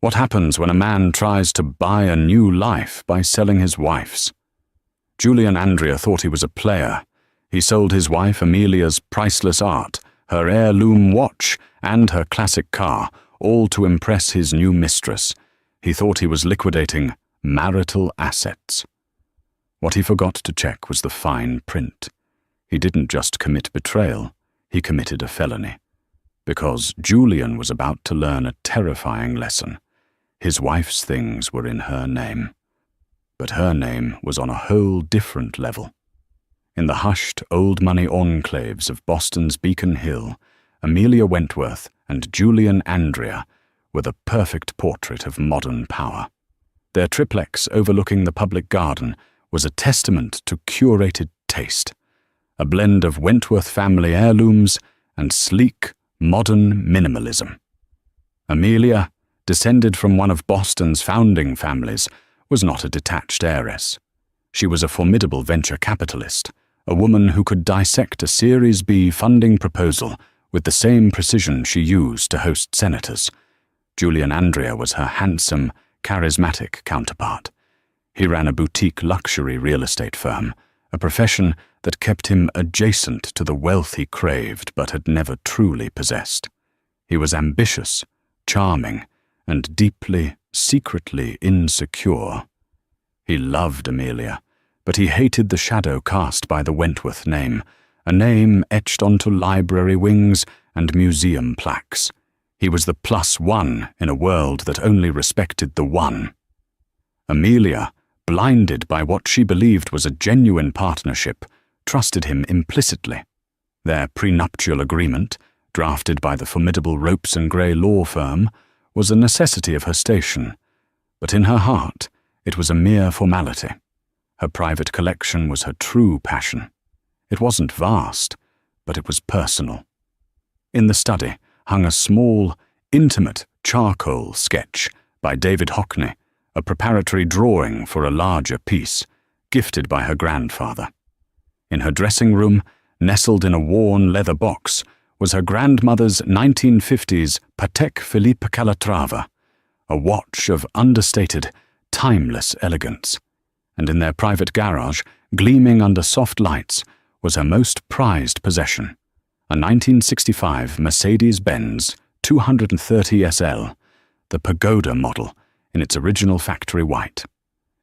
What happens when a man tries to buy a new life by selling his wife's? Julian Andrea thought he was a player. He sold his wife Amelia's priceless art, her heirloom watch, and her classic car, all to impress his new mistress. He thought he was liquidating marital assets. What he forgot to check was the fine print. He didn't just commit betrayal, he committed a felony. Because Julian was about to learn a terrifying lesson. His wife's things were in her name. But her name was on a whole different level. In the hushed, old-money enclaves of Boston's Beacon Hill, Amelia Wentworth and Julian Andrea were the perfect portrait of modern power. Their triplex overlooking the public garden was a testament to curated taste, a blend of Wentworth family heirlooms and sleek, modern minimalism. Amelia, descended from one of Boston's founding families, was not a detached heiress. She was a formidable venture capitalist, a woman who could dissect a Series B funding proposal with the same precision she used to host senators. Julian Andrea was her handsome, charismatic counterpart. He ran a boutique luxury real estate firm, a profession that kept him adjacent to the wealth he craved but had never truly possessed. He was ambitious, charming, and deeply, secretly insecure. He loved Amelia, but he hated the shadow cast by the Wentworth name, a name etched onto library wings and museum plaques. He was the +1 in a world that only respected the one. Amelia, blinded by what she believed was a genuine partnership, trusted him implicitly. Their prenuptial agreement, drafted by the formidable Ropes and Gray law firm, was a necessity of her station, but in her heart it was a mere formality. Her private collection was her true passion. It wasn't vast, but it was personal. In the study hung a small, intimate charcoal sketch by David Hockney, a preparatory drawing for a larger piece, gifted by her grandfather. In her dressing room, nestled in a worn leather box, was her grandmother's 1950s Patek Philippe Calatrava, a watch of understated, timeless elegance. And in their private garage, gleaming under soft lights, was her most prized possession, a 1965 Mercedes-Benz 230 SL, the Pagoda model, in its original factory white.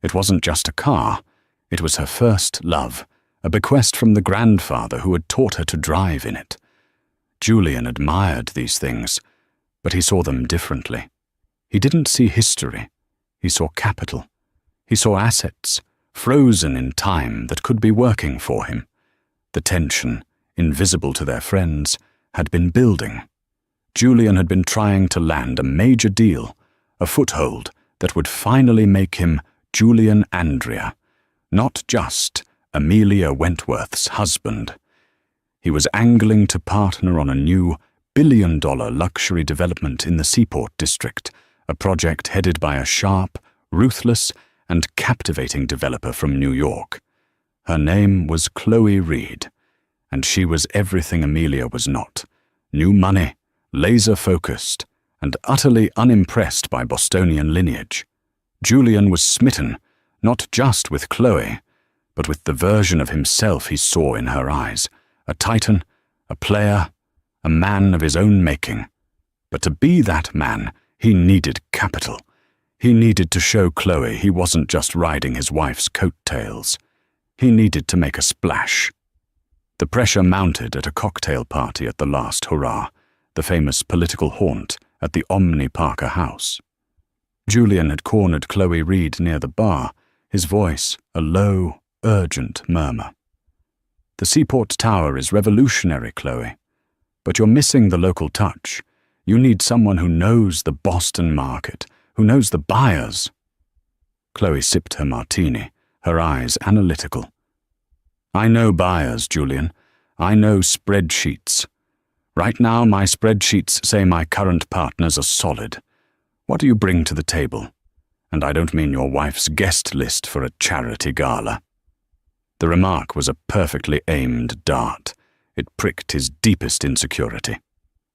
It wasn't just a car, it was her first love, a bequest from the grandfather who had taught her to drive in it. Julian admired these things, but he saw them differently. He didn't see history, he saw capital. He saw assets, frozen in time, that could be working for him. The tension, invisible to their friends, had been building. Julian had been trying to land a major deal, a foothold that would finally make him Julian Andrea, not just Amelia Wentworth's husband. He was angling to partner on a new billion-dollar luxury development in the Seaport District, a project headed by a sharp, ruthless, and captivating developer from New York. Her name was Chloe Reed, and she was everything Amelia was not: new money, laser-focused, and utterly unimpressed by Bostonian lineage. Julian was smitten, not just with Chloe, but with the version of himself he saw in her eyes, a titan, a player, a man of his own making. But to be that man, he needed capital. He needed to show Chloe he wasn't just riding his wife's coattails. He needed to make a splash. The pressure mounted at a cocktail party at the last hurrah, the famous political haunt at the Omni Parker house. Julian had cornered Chloe Reed near the bar, his voice a low, urgent murmur. "The Seaport Tower is revolutionary, Chloe, but you're missing the local touch. You need someone who knows the Boston market, who knows the buyers." Chloe sipped her martini, her eyes analytical. "I know buyers, Julian. I know spreadsheets. Right now, my spreadsheets say my current partners are solid. What do you bring to the table? And I don't mean your wife's guest list for a charity gala." The remark was a perfectly aimed dart. It pricked his deepest insecurity.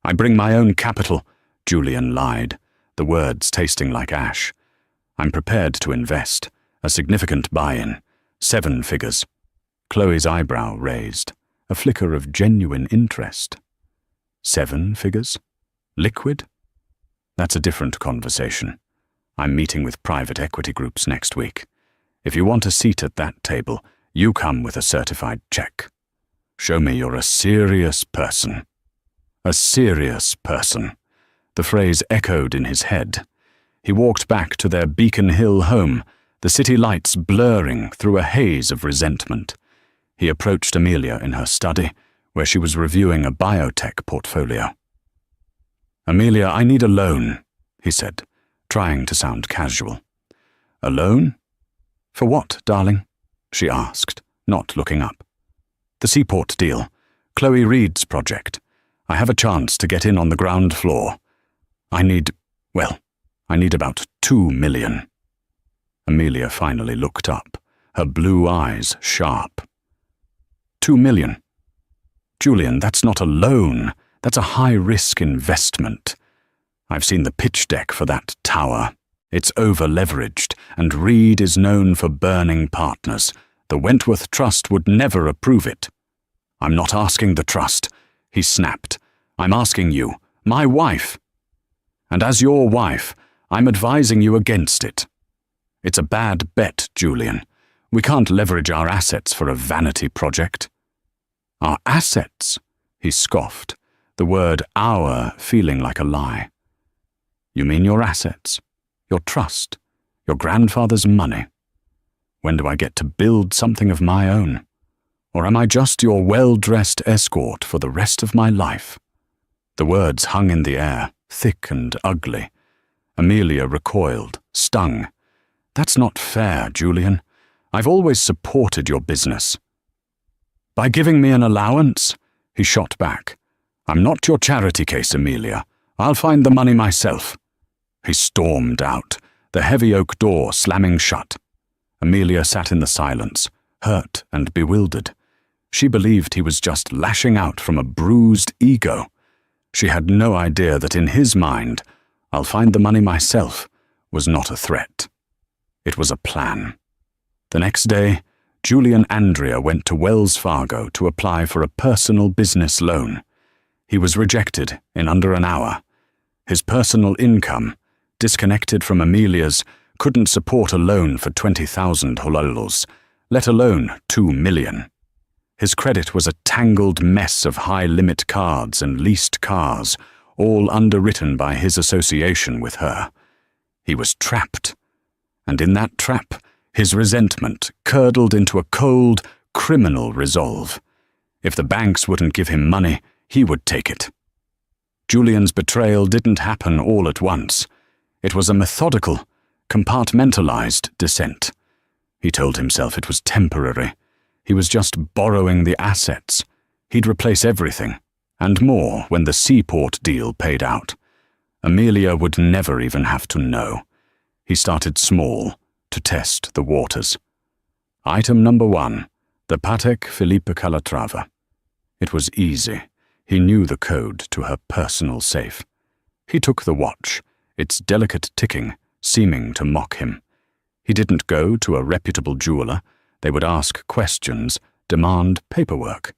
"I bring my own capital," Julian lied. the words tasting like ash. I'm prepared to invest. A significant buy-in. 7 figures. Chloe's eyebrow raised, a flicker of genuine interest. 7 figures? Liquid? That's a different conversation. I'm meeting with private equity groups next week. If you want a seat at that table, you come with a certified check. Show me you're a serious person. A serious person. The phrase echoed in his head. He walked back to their Beacon Hill home, the city lights blurring through a haze of resentment. He approached Amelia in her study, where she was reviewing a biotech portfolio. "Amelia, I need a loan," he said, trying to sound casual. "A loan? For what, darling?" she asked, not looking up. "The seaport deal. Chloe Reed's project. I have a chance to get in on the ground floor. I need about 2 million. Amelia finally looked up, her blue eyes sharp. 2 million? Julian, that's not a loan. That's a high-risk investment. I've seen the pitch deck for that tower. It's over-leveraged, and Reed is known for burning partners. The Wentworth Trust would never approve it." "I'm not asking the trust," he snapped. "I'm asking you, my wife. And as your wife, I'm advising you against it. It's a bad bet, Julian. We can't leverage our assets for a vanity project." "Our assets?" he scoffed, the word "our" feeling like a lie. "You mean your assets, your trust, your grandfather's money? When do I get to build something of my own? Or am I just your well-dressed escort for the rest of my life?" The words hung in the air, thick and ugly. Amelia recoiled, stung. "That's not fair, Julian. I've always supported your business." "By giving me an allowance?" he shot back. "I'm not your charity case, Amelia. I'll find the money myself." He stormed out, the heavy oak door slamming shut. Amelia sat in the silence, hurt and bewildered. She believed he was just lashing out from a bruised ego. She had no idea that in his mind, "I'll find the money myself," was not a threat. It was a plan. The next day, Julian Andrea went to Wells Fargo to apply for a personal business loan. He was rejected in under an hour. His personal income, disconnected from Amelia's, couldn't support a loan for 20,000 hololos, let alone 2 million. His credit was a tangled mess of high-limit cards and leased cars, all underwritten by his association with her. He was trapped. And in that trap, his resentment curdled into a cold, criminal resolve. If the banks wouldn't give him money, he would take it. Julian's betrayal didn't happen all at once. It was a methodical, compartmentalized descent. He told himself it was temporary. He was just borrowing the assets. He'd replace everything, and more when the seaport deal paid out. Amelia would never even have to know. He started small, to test the waters. Item number 1, the Patek Philippe Calatrava. It was easy. He knew the code to her personal safe. He took the watch, its delicate ticking seeming to mock him. He didn't go to a reputable jeweler. They would ask questions, demand paperwork.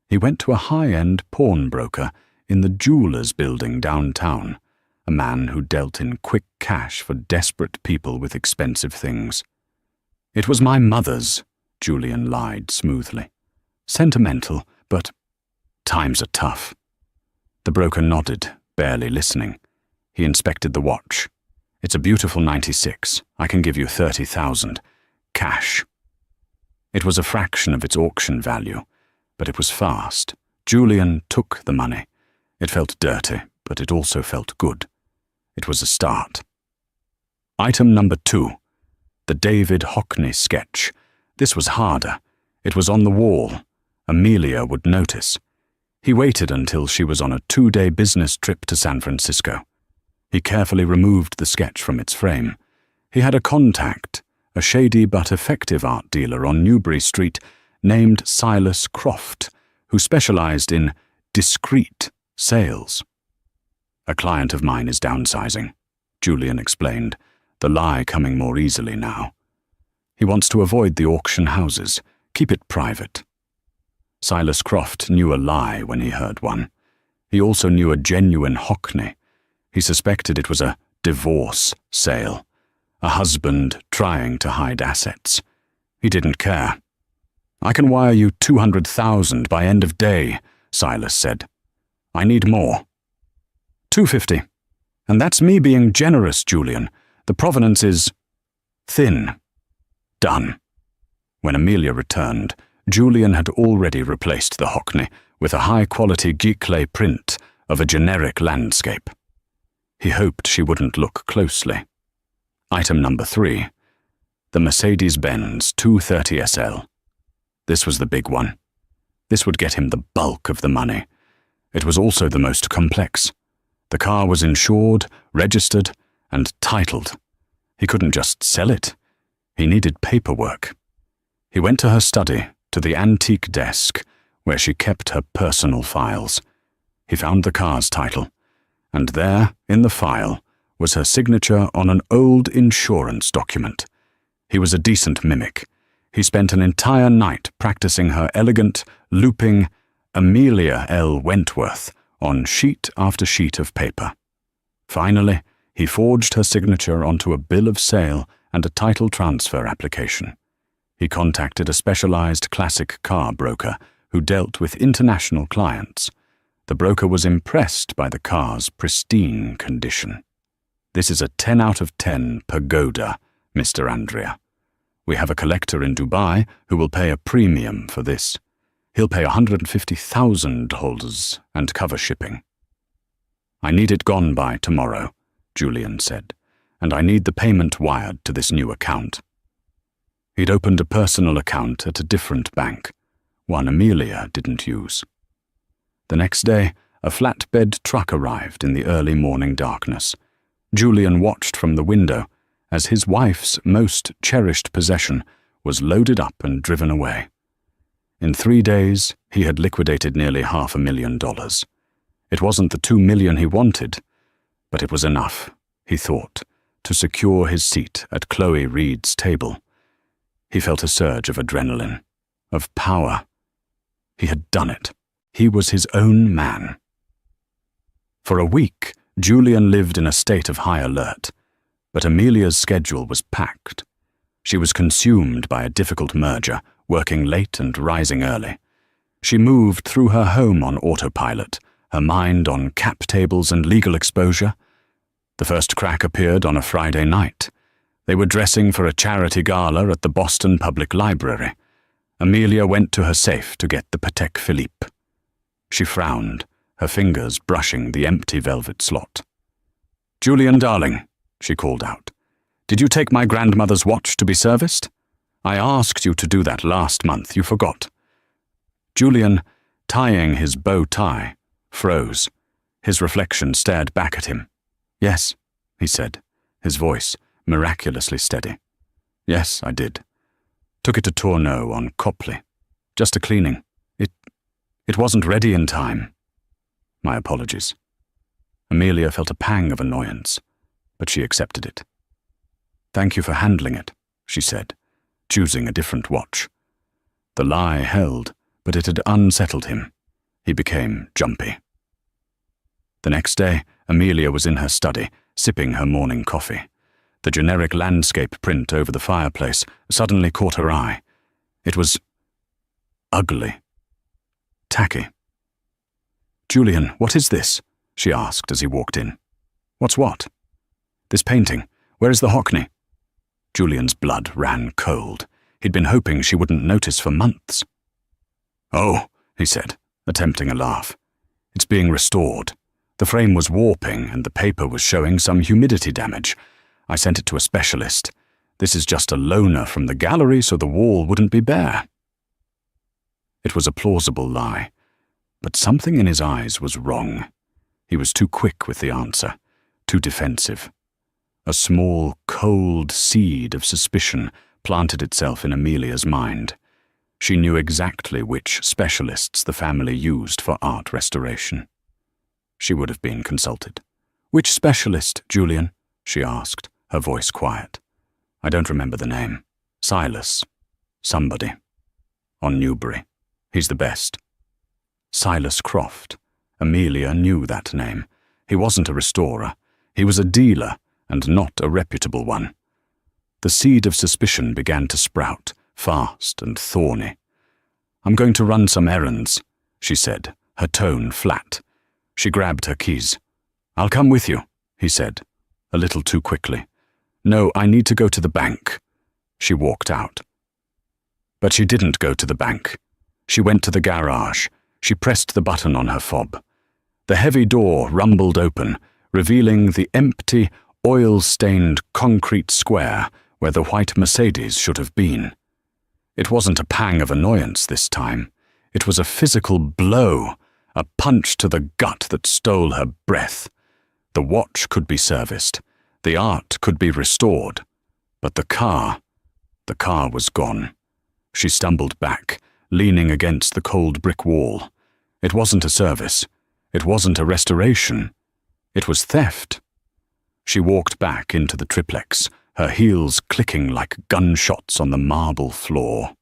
He went to a high-end pawnbroker in the jeweler's building downtown, a man who dealt in quick cash for desperate people with expensive things. "It was my mother's," Julian lied smoothly. "Sentimental, but times are tough." The broker nodded, barely listening. He inspected the watch. "It's a beautiful 96. I can give you 30,000. Cash." It was a fraction of its auction value, but it was fast. Julian took the money. It felt dirty, but it also felt good. It was a start. Item number 2, the David Hockney sketch. This was harder. It was on the wall. Amelia would notice. He waited until she was on a 2-day business trip to San Francisco. He carefully removed the sketch from its frame. He had a contact, a shady but effective art dealer on Newbury Street named Silas Croft, who specialized in discreet sales. "A client of mine is downsizing," Julian explained, the lie coming more easily now. He wants to avoid the auction houses, keep it private. Silas Croft knew a lie when he heard one. He also knew a genuine Hockney. He suspected it was a divorce sale, a husband trying to hide assets. He didn't care. "I can wire you 200,000 by end of day," Silas said. "I need more." 250. And that's me being generous, Julian. The provenance is thin. Done. When Amelia returned, Julian had already replaced the Hockney with a high-quality giclée print of a generic landscape. He hoped she wouldn't look closely. Item number 3. The Mercedes-Benz 230 SL. This was the big one. This would get him the bulk of the money. It was also the most complex. The car was insured, registered, and titled. He couldn't just sell it. He needed paperwork. He went to her study, to the antique desk, where she kept her personal files. He found the car's title, and there, in the file, was her signature on an old insurance document. He was a decent mimic. He spent an entire night practicing her elegant, looping Amelia L. Wentworth on sheet after sheet of paper. Finally, he forged her signature onto a bill of sale and a title transfer application. He contacted a specialized classic car broker who dealt with international clients. The broker was impressed by the car's pristine condition. "This is a 10 out of 10 pagoda, Mr. Andrea. We have a collector in Dubai who will pay a premium for this. He'll pay 150,000 holders and cover shipping." "I need it gone by tomorrow," Julian said, "and I need the payment wired to this new account." He'd opened a personal account at a different bank, one Amelia didn't use. The next day, a flatbed truck arrived in the early morning darkness. Julian watched from the window as his wife's most cherished possession was loaded up and driven away. In 3 days, he had liquidated nearly $500,000. It wasn't the $2 million he wanted, but it was enough, he thought, to secure his seat at Chloe Reed's table. He felt a surge of adrenaline, of power. He had done it. He was his own man. For a week, Julian lived in a state of high alert, but Amelia's schedule was packed. She was consumed by a difficult merger, working late and rising early. She moved through her home on autopilot, her mind on cap tables and legal exposure. The first crack appeared on a Friday night. They were dressing for a charity gala at the Boston Public Library. Amelia went to her safe to get the Patek Philippe. She frowned, her fingers brushing the empty velvet slot. "Julian, darling," she called out, "did you take my grandmother's watch to be serviced? I asked you to do that last month. You forgot." Julian, tying his bow tie, froze. His reflection stared back at him. "Yes," he said, his voice miraculously steady. "Yes, I did. Took it to Tourneau on Copley. Just a cleaning. It wasn't ready in time. My apologies." Amelia felt a pang of annoyance, but she accepted it. "Thank you for handling it," she said, choosing a different watch. The lie held, but it had unsettled him. He became jumpy. The next day, Amelia was in her study, sipping her morning coffee. The generic landscape print over the fireplace suddenly caught her eye. It was ugly. Tacky. "Julian, what is this?" she asked as he walked in. "What's what?" "This painting. Where is the Hockney?" Julian's blood ran cold. He'd been hoping she wouldn't notice for months. "Oh," he said, attempting a laugh. "It's being restored. The frame was warping and the paper was showing some humidity damage. I sent it to a specialist. This is just a loaner from the gallery so the wall wouldn't be bare." It was a plausible lie, but something in his eyes was wrong. He was too quick with the answer, too defensive. A small, cold seed of suspicion planted itself in Amelia's mind. She knew exactly which specialists the family used for art restoration. She would have been consulted. "Which specialist, Julian?" she asked, her voice quiet. I don't remember the name. Silas. Somebody. On Newbury. He's the best. Silas Croft. Amelia knew that name. He wasn't a restorer. He was a dealer, and not a reputable one. The seed of suspicion began to sprout, fast and thorny. I'm going to run some errands, she said, her tone flat. She grabbed her keys. I'll come with you, he said, a little too quickly. No, I need to go to the bank. She walked out. But she didn't go to the bank. She went to the garage. She pressed the button on her fob. The heavy door rumbled open, revealing the empty, oil-stained concrete square where the white Mercedes should have been. It wasn't a pang of annoyance this time. It was a physical blow, a punch to the gut that stole her breath. The watch could be serviced. The art could be restored. But the car was gone. She stumbled back, leaning against the cold brick wall. It wasn't a service. It wasn't a restoration. It was theft. She walked back into the triplex, her heels clicking like gunshots on the marble floor.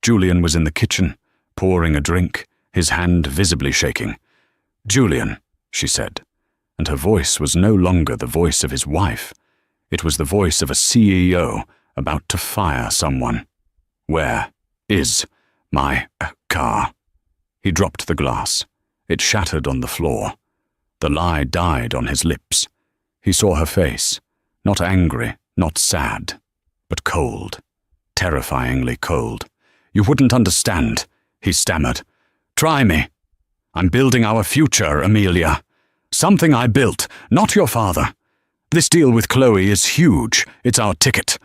Julian was in the kitchen, pouring a drink, his hand visibly shaking. Julian, she said, and her voice was no longer the voice of his wife. It was the voice of a CEO about to fire someone. Where is my car? He dropped the glass. It shattered on the floor. The lie died on his lips. He saw her face, not angry, not sad, but cold, terrifyingly cold. You wouldn't understand, he stammered. Try me. I'm building our future, Amelia. Something I built, not your father. This deal with Chloe is huge. It's our ticket.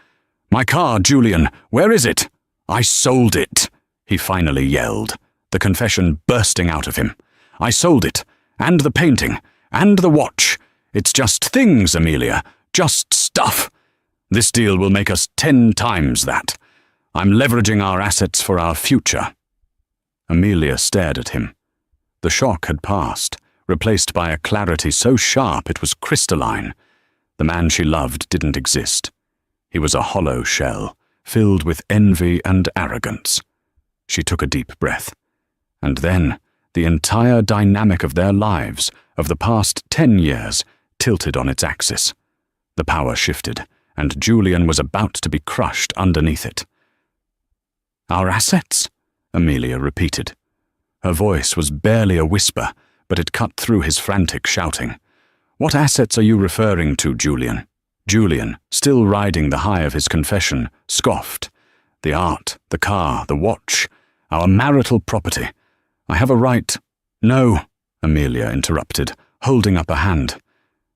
My car, Julian, where is it? I sold it, he finally yelled, the confession bursting out of him. I sold it, and the painting, and the watch. It's just things, Amelia, just stuff. This deal will make us 10 times that. I'm leveraging our assets for our future. Amelia stared at him. The shock had passed, replaced by a clarity so sharp it was crystalline. The man she loved didn't exist. He was a hollow shell, filled with envy and arrogance. She took a deep breath. And then, the entire dynamic of their lives, of the past 10 years, tilted on its axis. The power shifted, and Julian was about to be crushed underneath it. Our assets? Amelia repeated. Her voice was barely a whisper, but it cut through his frantic shouting. What assets are you referring to, Julian? Julian, still riding the high of his confession, scoffed. The art, the car, the watch, our marital property. I have a right. No, Amelia interrupted, holding up a hand.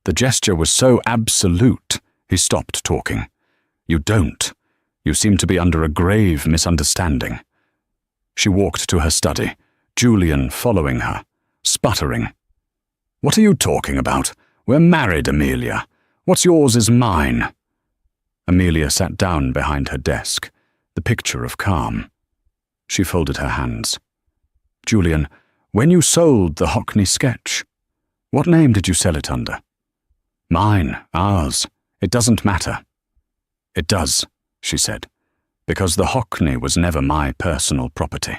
The gesture was so absolute, he stopped talking. You don't. You seem to be under a grave misunderstanding. She walked to her study, Julian following her, sputtering. What are you talking about? We're married, Amelia. What's yours is mine. Amelia sat down behind her desk, the picture of calm. She folded her hands. Julian, when you sold the Hockney sketch, what name did you sell it under? Mine, ours. It doesn't matter. It does, she said, because the Hockney was never my personal property.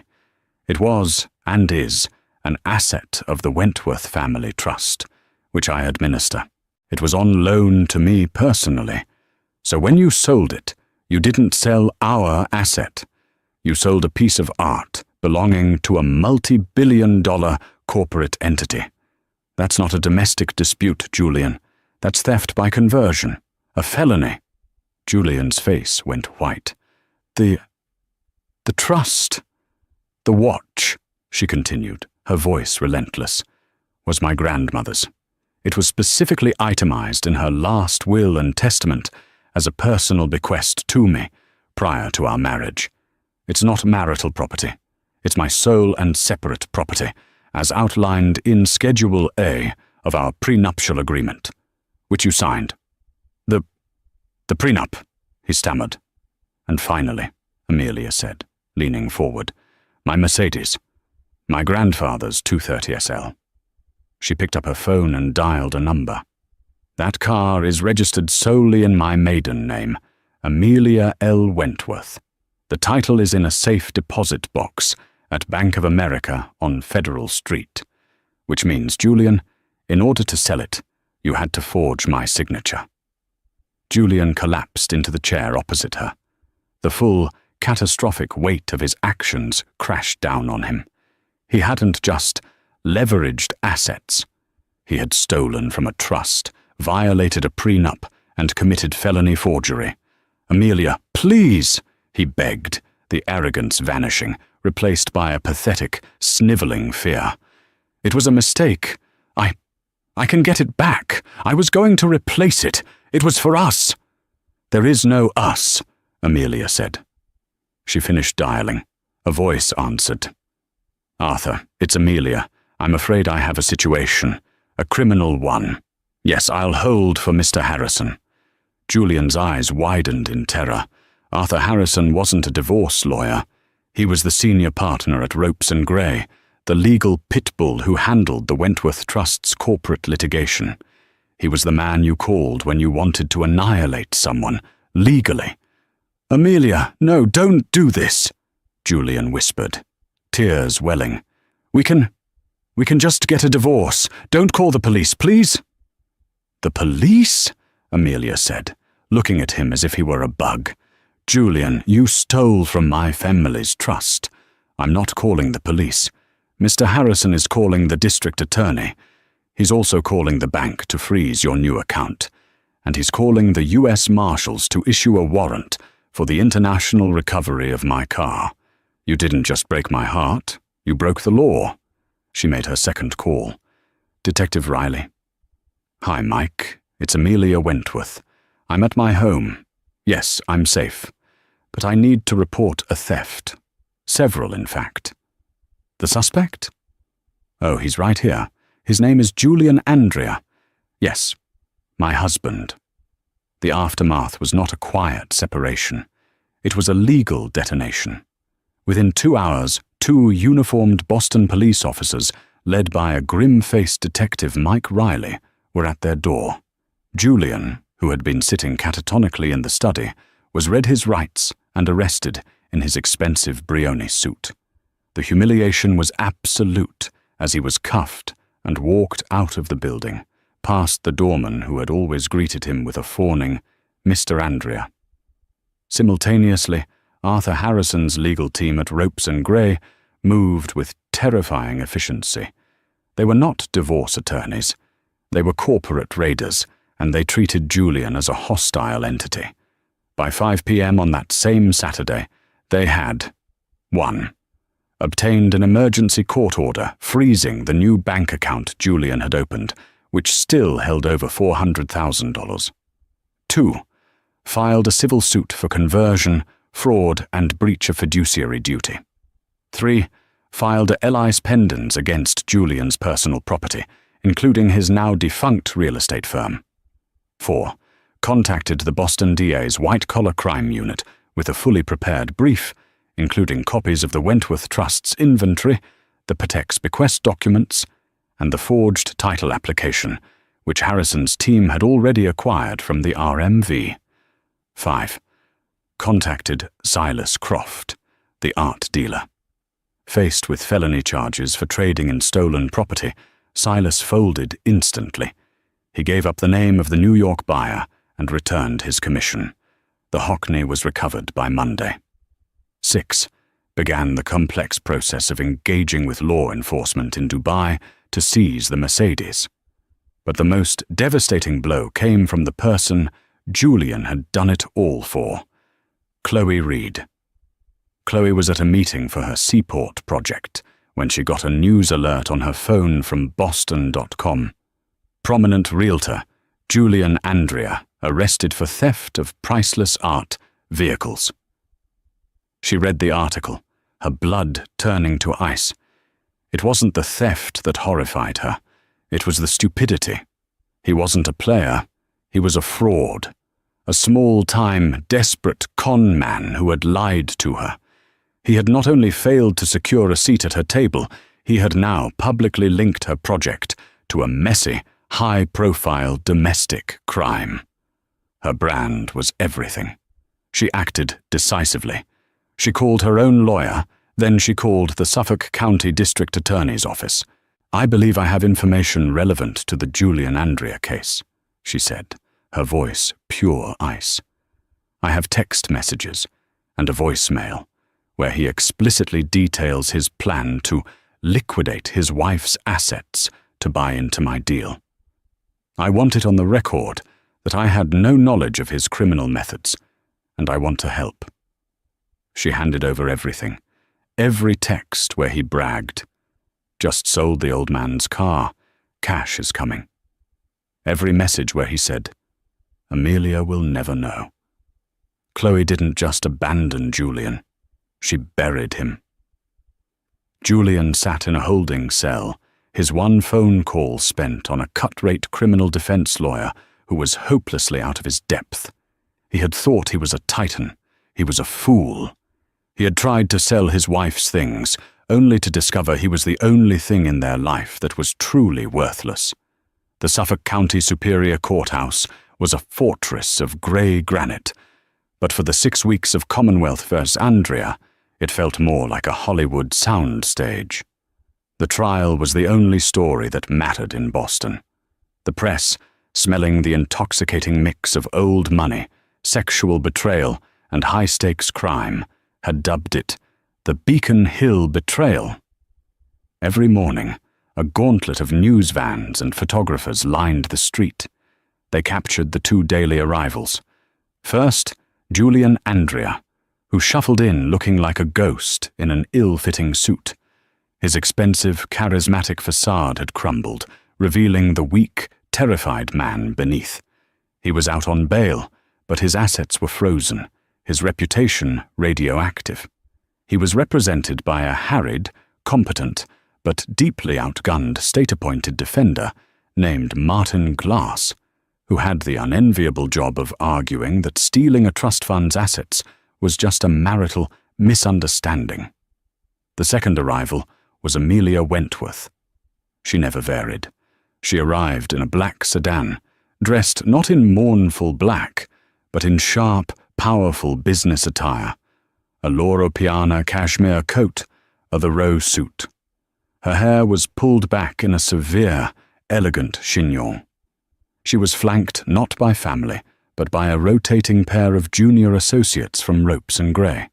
It was, and is, an asset of the Wentworth Family Trust, which I administer. It was on loan to me personally. So when you sold it, you didn't sell our asset. You sold a piece of art belonging to a multi-billion-dollar corporate entity. That's not a domestic dispute, Julian. That's theft by conversion, a felony. Julian's face went white. The trust, the watch, she continued, her voice relentless, was my grandmother's. It was specifically itemized in her last will and testament as a personal bequest to me prior to our marriage. It's not marital property. It's my sole and separate property, as outlined in Schedule A of our prenuptial agreement, which you signed. The prenup, he stammered. And finally, Amelia said, leaning forward, my Mercedes, my grandfather's 230 SL. She picked up her phone and dialed a number. That car is registered solely in my maiden name, Amelia L. Wentworth. The title is in a safe deposit box at Bank of America on Federal Street. Which means, Julian, in order to sell it, you had to forge my signature." Julian collapsed into the chair opposite her. The full, catastrophic weight of his actions crashed down on him. He hadn't just leveraged assets. He had stolen from a trust, violated a prenup, and committed felony forgery. "Amelia, please!" he begged, the arrogance vanishing, replaced by a pathetic, snivelling fear. "It was a mistake. I can get it back. I was going to replace it. It was for us." "There is no us," Amelia said. She finished dialing. A voice answered. "Arthur, it's Amelia. I'm afraid I have a situation. A criminal one. Yes, I'll hold for Mr. Harrison." Julian's eyes widened in terror. Arthur Harrison wasn't a divorce lawyer. He was the senior partner at Ropes & Gray, the legal pit bull who handled the Wentworth Trust's corporate litigation. He was the man you called when you wanted to annihilate someone, legally. "Amelia, no, don't do this," Julian whispered, tears welling. We can just get a divorce. Don't call the police, please." "The police?" Amelia said, looking at him as if he were a bug. "Julian, you stole from my family's trust. I'm not calling the police. Mr. Harrison is calling the district attorney. He's also calling the bank to freeze your new account. And he's calling the U.S. Marshals to issue a warrant for the international recovery of my car. You didn't just break my heart. You broke the law." She made her second call. "Detective Riley." "Hi, Mike. It's Amelia Wentworth. I'm at my home. Yes, I'm safe. But I need to report a theft. Several, in fact." "The suspect?" "Oh, he's right here. His name is Julian Andrea. Yes, my husband." The aftermath was not a quiet separation. It was a legal detonation. Within 2 hours, 2 uniformed Boston police officers, led by a grim-faced detective Mike Riley, were at their door. Julian, who had been sitting catatonically in the study, was read his rights and arrested in his expensive Brioni suit. The humiliation was absolute as he was cuffed and walked out of the building, past the doorman who had always greeted him with a fawning, "Mr. Andrea." Simultaneously, Arthur Harrison's legal team at Ropes & Gray moved with terrifying efficiency. They were not divorce attorneys. They were corporate raiders, and they treated Julian as a hostile entity. By 5 p.m. on that same Saturday, they had 1. Obtained an emergency court order freezing the new bank account Julian had opened, which still held over $400,000. 2. Filed a civil suit for conversion, fraud, and breach of fiduciary duty. 3. Filed a lis pendens against Julian's personal property, including his now defunct real estate firm. 4. Contacted the Boston DA's white-collar crime unit with a fully prepared brief, including copies of the Wentworth Trust's inventory, the Patek's bequest documents, and the forged title application, which Harrison's team had already acquired from the RMV. 5. Contacted Silas Croft, the art dealer. Faced with felony charges for trading in stolen property, Silas folded instantly. He gave up the name of the New York buyer and returned his commission. The Hockney was recovered by Monday. 6. Began the complex process of engaging with law enforcement in Dubai to seize the Mercedes. But the most devastating blow came from the person Julian had done it all for. Chloe Reed. Chloe was at a meeting for her Seaport project when she got a news alert on her phone from Boston.com. Prominent realtor Julian Andrea arrested for theft of priceless art vehicles. She read the article, her blood turning to ice. It wasn't the theft that horrified her. It was the stupidity. He wasn't a player. He was a fraud. A small-time, desperate con man who had lied to her. He had not only failed to secure a seat at her table, he had now publicly linked her project to a messy, high-profile domestic crime. Her brand was everything. She acted decisively. She called her own lawyer, then she called the Suffolk County District Attorney's office. "I believe I have information relevant to the Julian Andrea case," she said, her voice pure ice. "I have text messages and a voicemail where he explicitly details his plan to liquidate his wife's assets to buy into my deal. I want it on the record that I had no knowledge of his criminal methods, and I want to help." She handed over everything, every text where he bragged. "Just sold the old man's car. Cash is coming." Every message where he said, "Amelia will never know." Chloe didn't just abandon Julian, she buried him. Julian sat in a holding cell, his one phone call spent on a cut-rate criminal defense lawyer who was hopelessly out of his depth. He had thought he was a titan. He was a fool. He had tried to sell his wife's things, only to discover he was the only thing in their life that was truly worthless. The Suffolk County Superior Courthouse was a fortress of grey granite, but for the 6 weeks of Commonwealth vs. Andrea, it felt more like a Hollywood sound stage. The trial was the only story that mattered in Boston. The press, smelling the intoxicating mix of old money, sexual betrayal, and high-stakes crime, had dubbed it the Beacon Hill Betrayal. Every morning, a gauntlet of news vans and photographers lined the street. They captured the 2 daily arrivals. First, Julian Andrea, who shuffled in looking like a ghost in an ill-fitting suit. His expensive, charismatic facade had crumbled, revealing the weak, terrified man beneath. He was out on bail, but his assets were frozen, his reputation radioactive. He was represented by a harried, competent, but deeply outgunned state-appointed defender named Martin Glass, who had the unenviable job of arguing that stealing a trust fund's assets was just a marital misunderstanding. The second arrival was Amelia Wentworth. She never varied. She arrived in a black sedan, dressed not in mournful black, but in sharp, powerful business attire, a Loro Piana cashmere coat, a Thoreau suit. Her hair was pulled back in a severe, elegant chignon. She was flanked not by family, but by a rotating pair of junior associates from Ropes and Gray.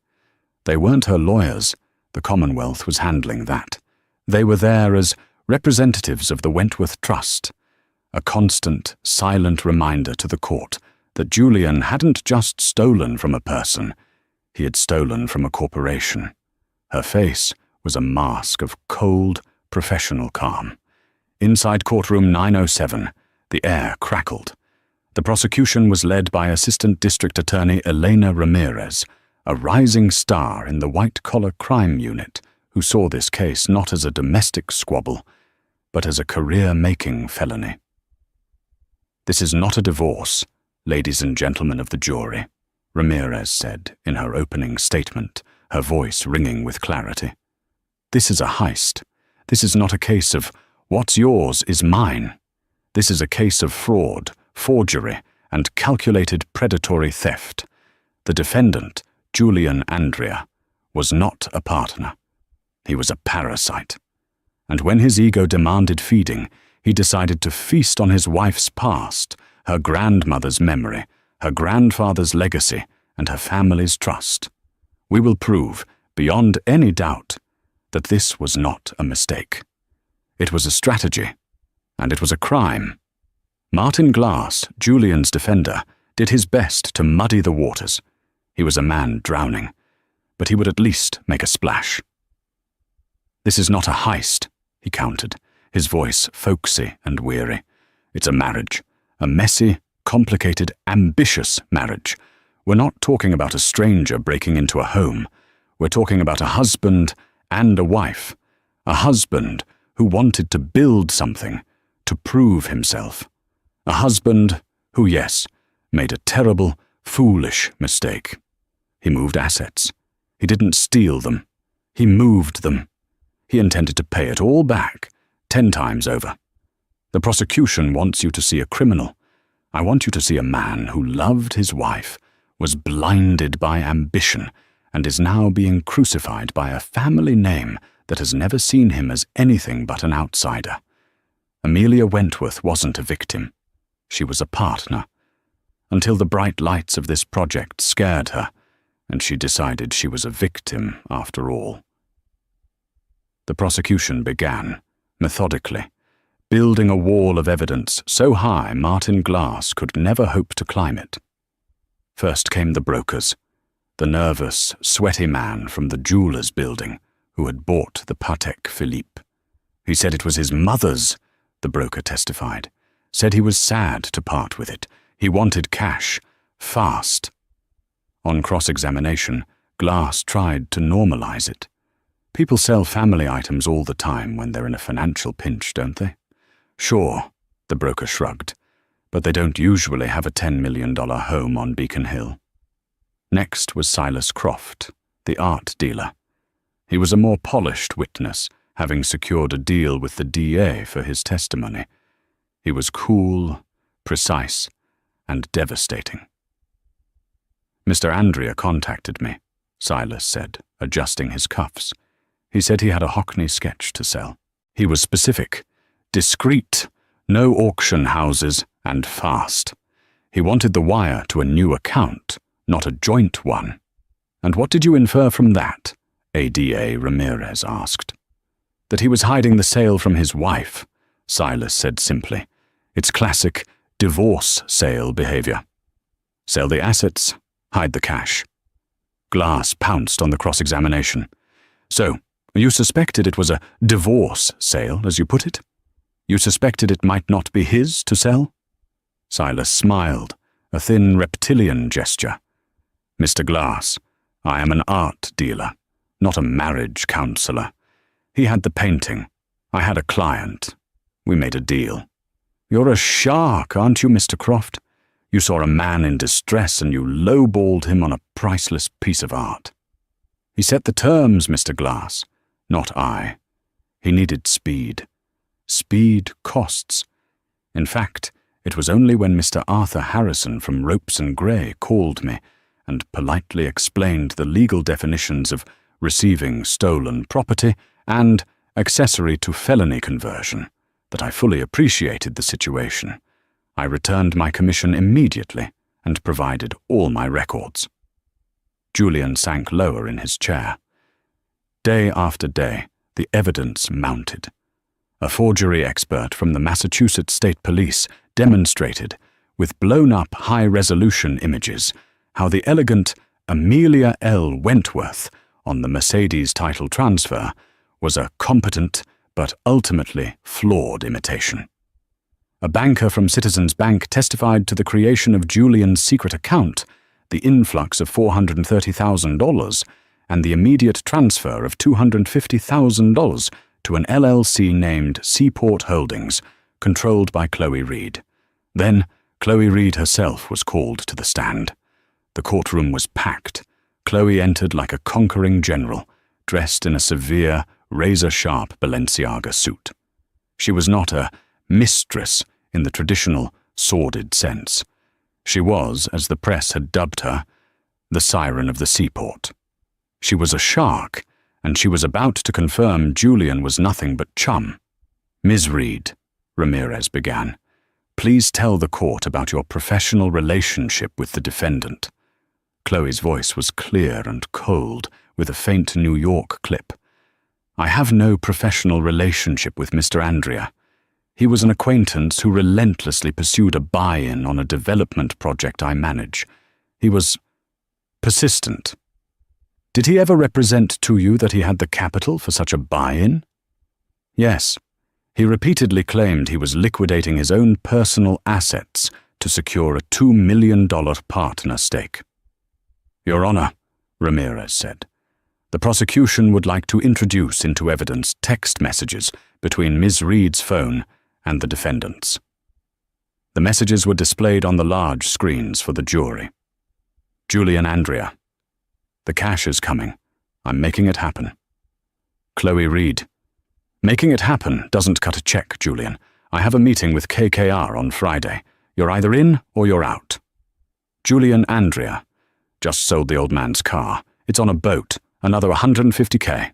They weren't her lawyers. The Commonwealth was handling that. They were there as representatives of the Wentworth Trust, a constant, silent reminder to the court that Julian hadn't just stolen from a person, he had stolen from a corporation. Her face was a mask of cold, professional calm. Inside courtroom 907, the air crackled. The prosecution was led by Assistant District Attorney Elena Ramirez, a rising star in the white-collar crime unit who saw this case not as a domestic squabble, but as a career-making felony. "This is not a divorce, ladies and gentlemen of the jury," Ramirez said in her opening statement, her voice ringing with clarity. "This is a heist. This is not a case of what's yours is mine. This is a case of fraud, forgery, and calculated predatory theft. The defendant, Julian Andrea, was not a partner. He was a parasite. And when his ego demanded feeding, he decided to feast on his wife's past, her grandmother's memory, her grandfather's legacy, and her family's trust. We will prove, beyond any doubt, that this was not a mistake. It was a strategy, and it was a crime. Martin Glass, Julian's defender, did his best to muddy the waters. He was a man drowning, but he would at least make a splash. "This is not a heist," he countered, his voice folksy and weary. "It's a marriage, a messy, complicated, ambitious marriage. We're not talking about a stranger breaking into a home. We're talking about a husband and a wife. A husband who wanted to build something, to prove himself. A husband who, yes, made a terrible, foolish mistake. He moved assets. He didn't steal them. He moved them. He intended to pay it all back, 10 times over. The prosecution wants you to see a criminal. I want you to see a man who loved his wife, was blinded by ambition, and is now being crucified by a family name that has never seen him as anything but an outsider. Amelia Wentworth wasn't a victim. She was a partner. Until the bright lights of this project scared her, and she decided she was a victim after all. The prosecution began, methodically, building a wall of evidence so high Martin Glass could never hope to climb it. First came the brokers, the nervous, sweaty man from the jeweller's building who had bought the Patek Philippe. He said it was his mother's, the broker testified, said he was sad to part with it. He wanted cash, fast. On cross-examination, Glass tried to normalize it. People sell family items all the time when they're in a financial pinch, don't they? Sure, the broker shrugged, but they don't usually have a $10 million home on Beacon Hill. Next was Silas Croft, the art dealer. He was a more polished witness, having secured a deal with the DA for his testimony. He was cool, precise, and devastating. Mr. Andrea contacted me, Silas said, adjusting his cuffs. He said he had a Hockney sketch to sell. He was specific, discreet, no auction houses, and fast. He wanted the wire to a new account, not a joint one. And what did you infer from that? ADA Ramirez asked. That he was hiding the sale from his wife, Silas said simply. It's classic divorce sale behavior. Sell the assets, hide the cash. Glass pounced on the cross-examination. So, you suspected it was a divorce sale, as you put it? You suspected it might not be his to sell? Silas smiled, a thin reptilian gesture. Mr. Glass, I am an art dealer, not a marriage counselor. He had the painting. I had a client. We made a deal. You're a shark, aren't you, Mr. Croft? You saw a man in distress and you lowballed him on a priceless piece of art. He set the terms, Mr. Glass, not I. He needed speed. Speed costs. In fact, it was only when Mr. Arthur Harrison from Ropes and Gray called me and politely explained the legal definitions of receiving stolen property and accessory to felony conversion that I fully appreciated the situation. I returned my commission immediately and provided all my records. Julian sank lower in his chair. Day after day, the evidence mounted. A forgery expert from the Massachusetts State Police demonstrated, with blown-up high-resolution images, how the elegant Amelia L. Wentworth on the Mercedes title transfer was a competent but ultimately flawed imitation. A banker from Citizens Bank testified to the creation of Julian's secret account, the influx of $430,000, and the immediate transfer of $250,000 to an LLC named Seaport Holdings, controlled by Chloe Reed. Then, Chloe Reed herself was called to the stand. The courtroom was packed. Chloe entered like a conquering general, dressed in a severe, razor-sharp Balenciaga suit. She was not a mistress in the traditional, sordid sense. She was, as the press had dubbed her, the siren of the seaport. She was a shark, and she was about to confirm Julian was nothing but chum. Ms. Reed, Ramirez began, please tell the court about your professional relationship with the defendant. Chloe's voice was clear and cold, with a faint New York clip. I have no professional relationship with Mr. Andrea. He was an acquaintance who relentlessly pursued a buy-in on a development project I manage. He was persistent. Did he ever represent to you that he had the capital for such a buy-in? Yes. He repeatedly claimed he was liquidating his own personal assets to secure a $2 million partner stake. Your Honor, Ramirez said, the prosecution would like to introduce into evidence text messages between Ms. Reed's phone and the defendant's. The messages were displayed on the large screens for the jury. Julian Andrea. The cash is coming. I'm making it happen. Chloe Reed. Making it happen doesn't cut a check, Julian. I have a meeting with KKR on Friday. You're either in or you're out. Julian Andrea. Just sold the old man's car. It's on a boat. Another 150K.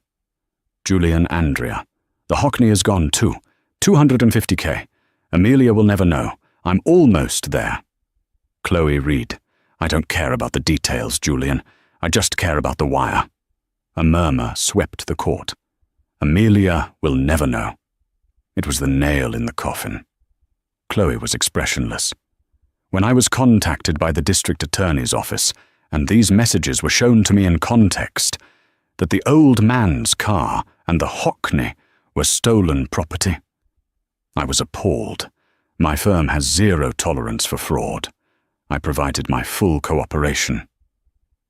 Julian Andrea. The Hockney is gone too. 250K. Amelia will never know. I'm almost there. Chloe Reed. I don't care about the details, Julian. I just care about the wire. A murmur swept the court. Amelia will never know. It was the nail in the coffin. Chloe was expressionless. When I was contacted by the district attorney's office, and these messages were shown to me in context, that the old man's car and the Hockney were stolen property, I was appalled. My firm has zero tolerance for fraud. I provided my full cooperation.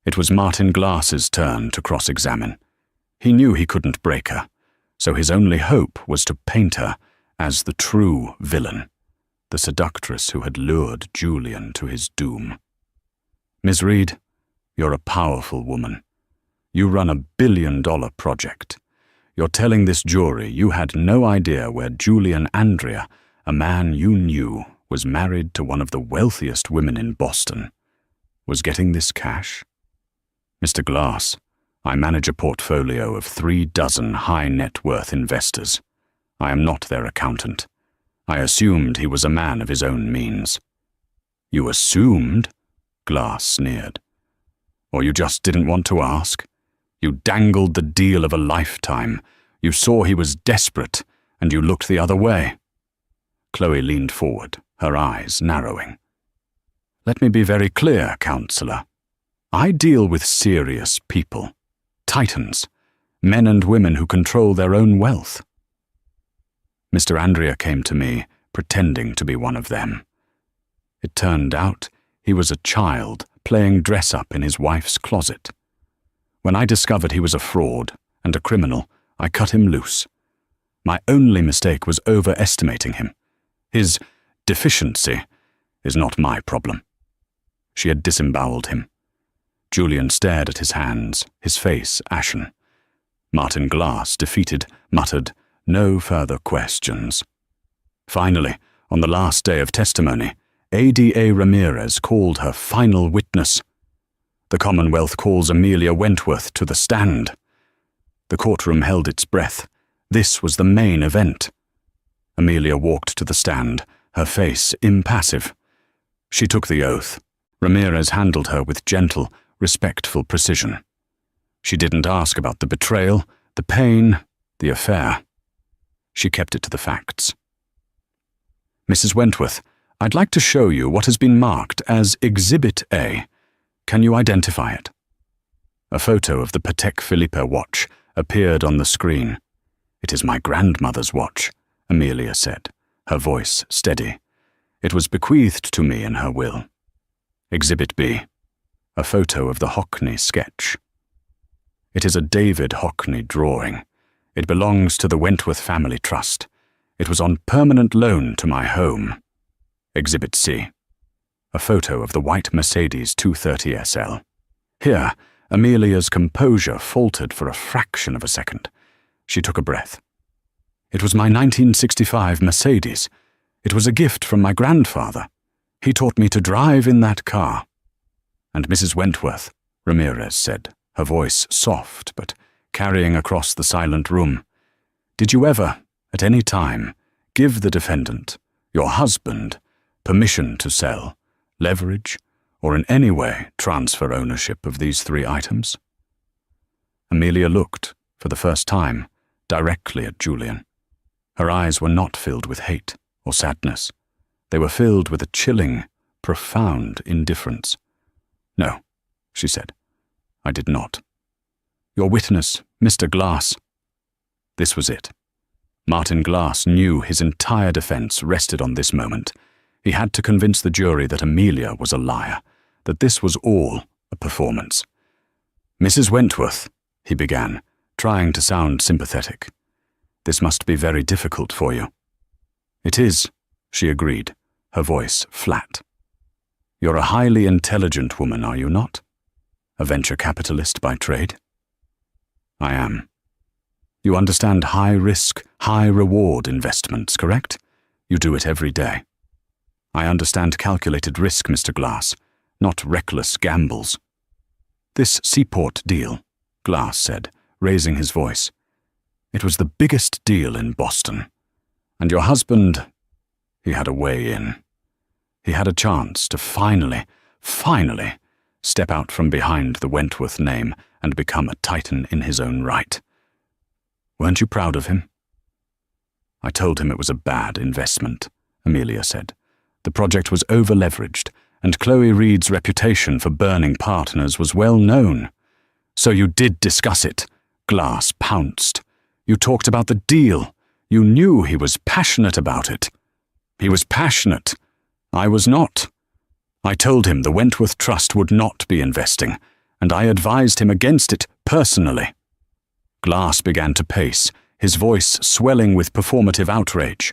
It was Martin Glass's turn to cross-examine. He knew he couldn't break her, so his only hope was to paint her as the true villain, the seductress who had lured Julian to his doom. Ms. Reed, you're a powerful woman. You run a billion-dollar project. You're telling this jury you had no idea where Julian Andrea, a man you knew, was married to one of the wealthiest women in Boston, was getting this cash? Mr. Glass, I manage a portfolio of 36 high-net-worth investors. I am not their accountant. I assumed he was a man of his own means. You assumed? Glass sneered. Or you just didn't want to ask? You dangled the deal of a lifetime. You saw he was desperate, and you looked the other way. Chloe leaned forward, her eyes narrowing. Let me be very clear, counselor. I deal with serious people, titans, men and women who control their own wealth. Mr. Andrea came to me, pretending to be one of them. It turned out he was a child playing dress-up in his wife's closet. When I discovered he was a fraud and a criminal, I cut him loose. My only mistake was overestimating him. His deficiency is not my problem. She had disemboweled him. Julian stared at his hands, his face ashen. Martin Glass, defeated, muttered, "No further questions." Finally, on the last day of testimony, ADA Ramirez called her final witness. The Commonwealth calls Amelia Wentworth to the stand. The courtroom held its breath. This was the main event. Amelia walked to the stand, her face impassive. She took the oath. Ramirez handled her with gentle, respectful precision. She didn't ask about the betrayal, the pain, the affair. She kept it to the facts. Mrs. Wentworth, I'd like to show you what has been marked as Exhibit A. Can you identify it? A photo of the Patek Philippe watch appeared on the screen. It is my grandmother's watch, Amelia said, her voice steady. It was bequeathed to me in her will. Exhibit B. A photo of the Hockney sketch. It is a David Hockney drawing. It belongs to the Wentworth Family Trust. It was on permanent loan to my home. Exhibit C. A photo of the white Mercedes 230 SL. Here, Amelia's composure faltered for a fraction of a second. She took a breath. It was my 1965 Mercedes. It was a gift from my grandfather. He taught me to drive in that car. And Mrs. Wentworth, Ramirez said, her voice soft but carrying across the silent room, did you ever, at any time, give the defendant, your husband, permission to sell, leverage, or in any way transfer ownership of these 3 items? Amelia looked, for the first time, directly at Julian. Her eyes were not filled with hate or sadness. They were filled with a chilling, profound indifference. No, she said, I did not. Your witness, Mr. Glass. This was it. Martin Glass knew his entire defense rested on this moment. He had to convince the jury that Amelia was a liar, that this was all a performance. Mrs. Wentworth, he began, trying to sound sympathetic. This must be very difficult for you. It is, she agreed, her voice flat. You're a highly intelligent woman, are you not? A venture capitalist by trade? I am. You understand high-risk, high-reward investments, correct? You do it every day. I understand calculated risk, Mr. Glass, not reckless gambles. This Seaport deal, Glass said, raising his voice. It was the biggest deal in Boston. And your husband, he had a way in. He had a chance to finally step out from behind the Wentworth name and become a titan in his own right. Weren't you proud of him? I told him it was a bad investment, Amelia said. The project was over-leveraged, and Chloe Reed's reputation for burning partners was well known. So you did discuss it, Glass pounced. You talked about the deal. You knew he was passionate about it. He was passionate. I was not. I told him the Wentworth Trust would not be investing, and I advised him against it personally. Glass began to pace, his voice swelling with performative outrage.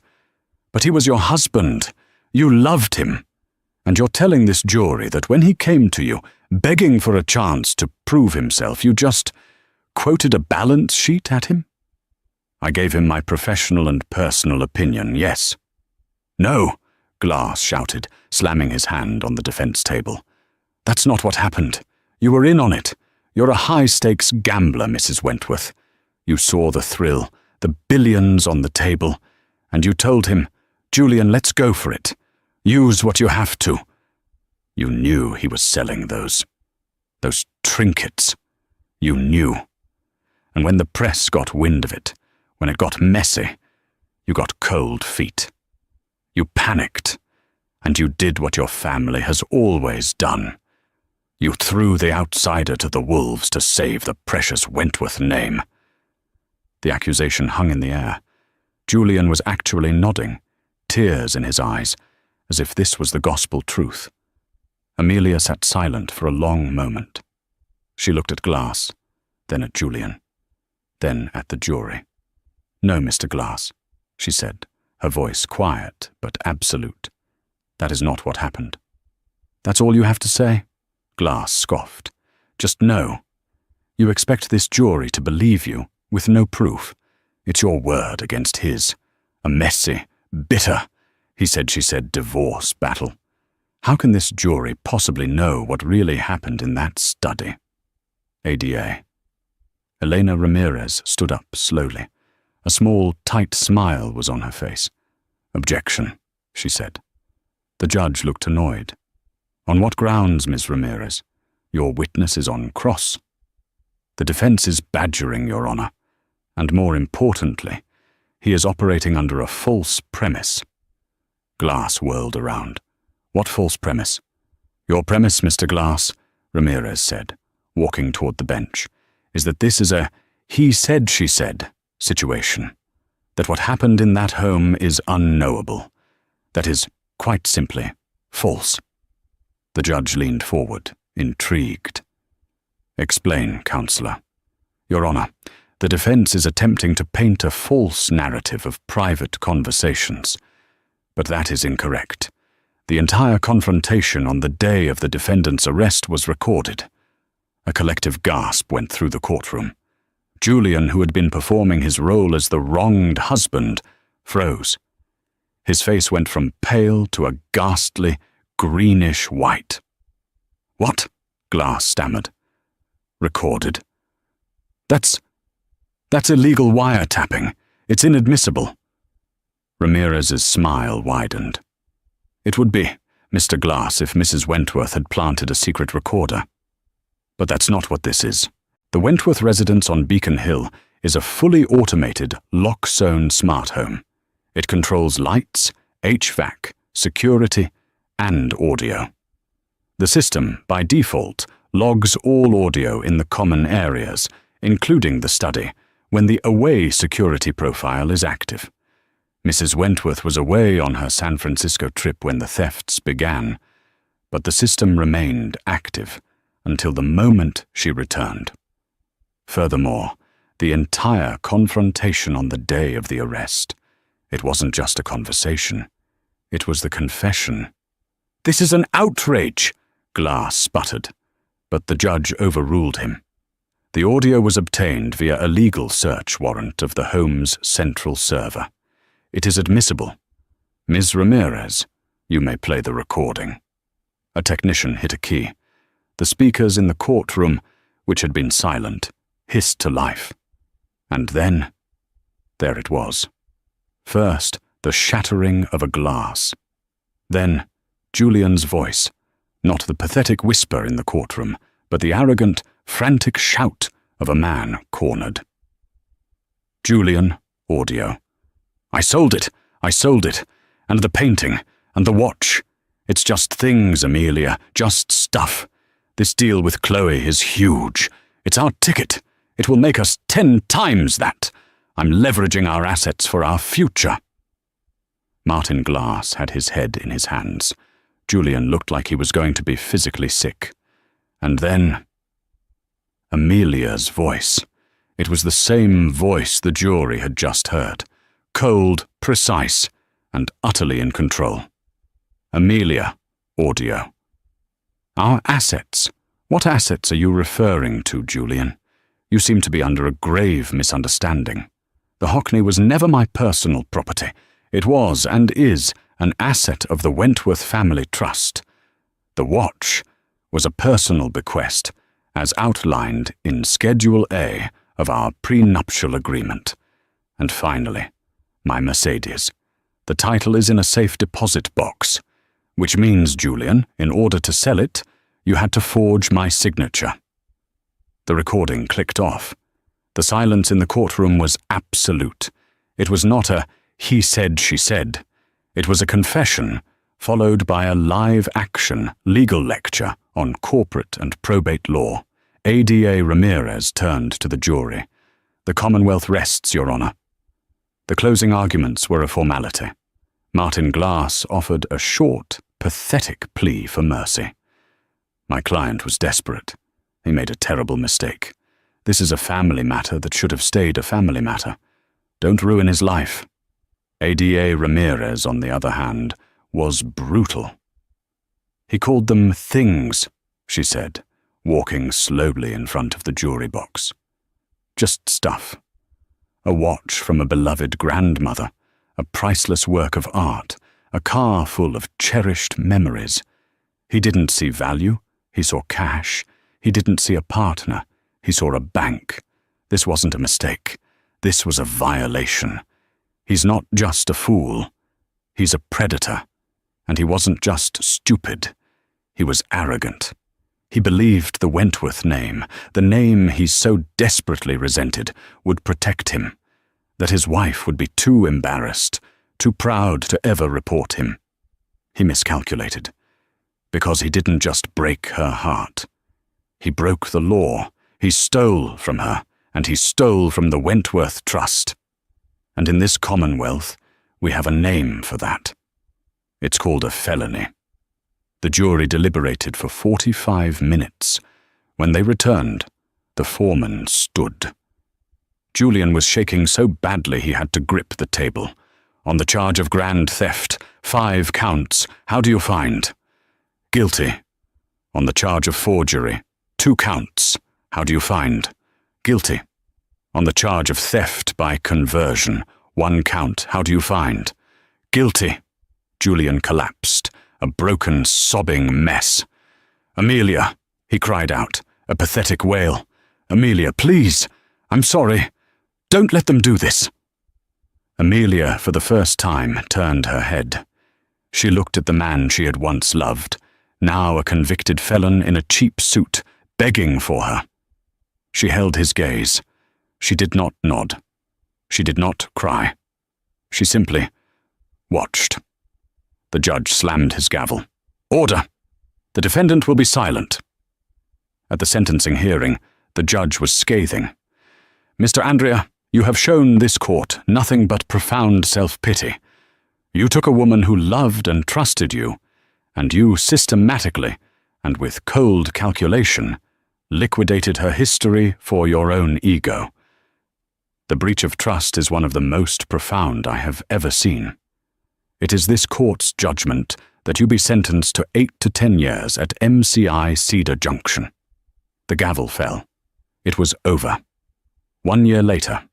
But he was your husband. You loved him. And you're telling this jury that when he came to you, begging for a chance to prove himself, you just quoted a balance sheet at him? I gave him my professional and personal opinion, yes. No, Glass shouted, slamming his hand on the defense table. That's not what happened. You were in on it. You're a high-stakes gambler, Mrs. Wentworth. You saw the thrill, the billions on the table, and you told him, Julian, let's go for it. Use what you have to. You knew he was selling those trinkets. You knew. And when the press got wind of it, when it got messy, you got cold feet. You panicked, and you did what your family has always done. You threw the outsider to the wolves to save the precious Wentworth name. The accusation hung in the air. Julian was actually nodding, tears in his eyes, as if this was the gospel truth. Amelia sat silent for a long moment. She looked at Glass, then at Julian, then at the jury. No, Mr. Glass, she said, her voice quiet but absolute. That is not what happened. That's all you have to say? Glass scoffed. Just no. You expect this jury to believe you, with no proof. It's your word against his. A messy, bitter, he said she said, divorce battle. How can this jury possibly know what really happened in that study? ADA. Elena Ramirez stood up slowly. A small, tight smile was on her face. Objection, she said. The judge looked annoyed. On what grounds, Ms. Ramirez? Your witness is on cross. The defense is badgering, Your Honor. And more importantly, he is operating under a false premise. Glass whirled around. What false premise? Your premise, Mr. Glass, Ramirez said, walking toward the bench, is that this is a he said, she said situation. That what happened in that home is unknowable. That is, quite simply, false. The judge leaned forward, intrigued. Explain, Counselor. Your Honor, the defense is attempting to paint a false narrative of private conversations. But that is incorrect. The entire confrontation on the day of the defendant's arrest was recorded. A collective gasp went through the courtroom. Julian, who had been performing his role as the wronged husband, froze. His face went from pale to a ghastly, greenish white. What? Glass stammered. Recorded. That's illegal wiretapping. It's inadmissible. Ramirez's smile widened. It would be, Mr. Glass, if Mrs. Wentworth had planted a secret recorder. But that's not what this is. The Wentworth residence on Beacon Hill is a fully automated, lock-sewn smart home. It controls lights, HVAC, security, and audio. The system, by default, logs all audio in the common areas, including the study, when the away security profile is active. Mrs. Wentworth was away on her San Francisco trip when the thefts began, but the system remained active until the moment she returned. Furthermore, the entire confrontation on the day of the arrest, it wasn't just a conversation, it was the confession. This is an outrage, Glass sputtered, but the judge overruled him. The audio was obtained via a legal search warrant of the home's central server. It is admissible. Ms. Ramirez, you may play the recording." A technician hit a key. The speakers in the courtroom, which had been silent, hissed to life. And then, there it was. First, the shattering of a glass. Then, Julian's voice, not the pathetic whisper in the courtroom, but the arrogant, frantic shout of a man cornered. Julian, audio. "I sold it! I sold it! And the painting, and the watch. It's just things, Amelia, just stuff. This deal with Chloe is huge. It's our ticket. It will make us 10 times that. I'm leveraging our assets for our future." Martin Glass had his head in his hands. Julian looked like he was going to be physically sick. And then, Amelia's voice. It was the same voice the jury had just heard. Cold, precise, and utterly in control. Amelia, audio. "Our assets. What assets are you referring to, Julian? You seem to be under a grave misunderstanding. The Hockney was never my personal property. It was and is an asset of the Wentworth Family Trust. The watch was a personal bequest, as outlined in Schedule A of our prenuptial agreement. And finally, my Mercedes. The title is in a safe deposit box, which means, Julian, in order to sell it, you had to forge my signature." The recording clicked off. The silence in the courtroom was absolute. It was not a "he said, she said." It was a confession, followed by a live-action legal lecture on corporate and probate law. ADA Ramirez turned to the jury. "The Commonwealth rests, Your Honor." The closing arguments were a formality. Martin Glass offered a short, pathetic plea for mercy. "My client was desperate. He made a terrible mistake. This is a family matter that should have stayed a family matter. Don't ruin his life." ADA Ramirez, on the other hand, was brutal. "He called them things," she said, walking slowly in front of the jury box. "Just stuff. A watch from a beloved grandmother, a priceless work of art, a car full of cherished memories. He didn't see value, he saw cash. He didn't see a partner, he saw a bank. This wasn't a mistake. This was a violation. He's not just a fool. He's a predator. And he wasn't just stupid. He was arrogant. He believed the Wentworth name, the name he so desperately resented, would protect him, that his wife would be too embarrassed, too proud to ever report him. He miscalculated, because he didn't just break her heart. He broke the law. He stole from her, and he stole from the Wentworth Trust. And in this Commonwealth, we have a name for that. It's called a felony." The jury deliberated for 45 minutes. When they returned, the foreman stood. Julian was shaking so badly he had to grip the table. "On the charge of grand theft, 5 counts. How do you find?" "Guilty." "On the charge of forgery, 2 counts. How do you find?" "Guilty." "On the charge of theft by conversion, 1 count. How do you find?" "Guilty." Julian collapsed, a broken, sobbing mess. "Amelia," he cried out, a pathetic wail. "Amelia, please. I'm sorry. Don't let them do this." Amelia, for the first time, turned her head. She looked at the man she had once loved, now a convicted felon in a cheap suit, begging for her. She held his gaze. She did not nod. She did not cry. She simply watched. The judge slammed his gavel. "Order! The defendant will be silent." At the sentencing hearing, the judge was scathing. "Mr. Andrea, you have shown this court nothing but profound self-pity. You took a woman who loved and trusted you, and you systematically, and with cold calculation, liquidated her history for your own ego. The breach of trust is one of the most profound I have ever seen. It is this court's judgment that you be sentenced to 8 to 10 years at MCI Cedar Junction." The gavel fell. It was over. 1 year later,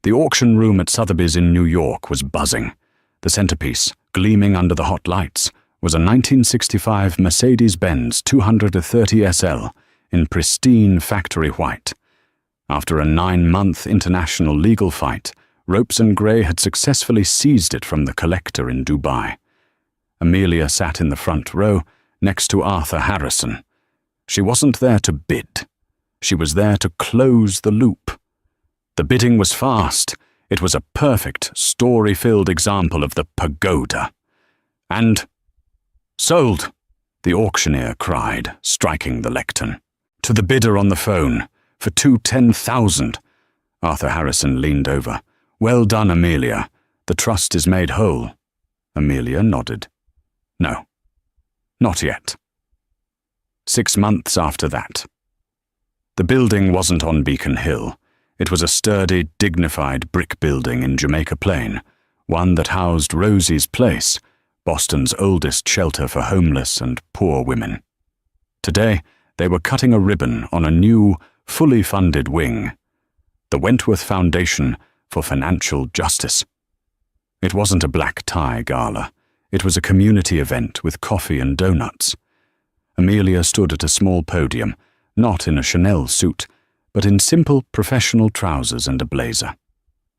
the auction room at Sotheby's in New York was buzzing. The centerpiece, gleaming under the hot lights, was a 1965 Mercedes-Benz 230 SL in pristine factory white. After a 9-month international legal fight, Ropes & Gray had successfully seized it from the collector in Dubai. Amelia sat in the front row, next to Arthur Harrison. She wasn't there to bid. She was there to close the loop. The bidding was fast. It was a perfect, story-filled example of the pagoda. And "Sold!" the auctioneer cried, striking the lectern. "To the bidder on the phone, for $210,000. Arthur Harrison leaned over. "Well done, Amelia. The trust is made whole." Amelia nodded. "No, not yet." 6 months after that. The building wasn't on Beacon Hill. It was a sturdy, dignified brick building in Jamaica Plain, one that housed Rosie's Place, Boston's oldest shelter for homeless and poor women. Today, they were cutting a ribbon on a new, fully funded wing, the Wentworth Foundation for Financial Justice. It wasn't a black tie gala. It was a community event with coffee and donuts. Amelia stood at a small podium, not in a Chanel suit, but in simple professional trousers and a blazer.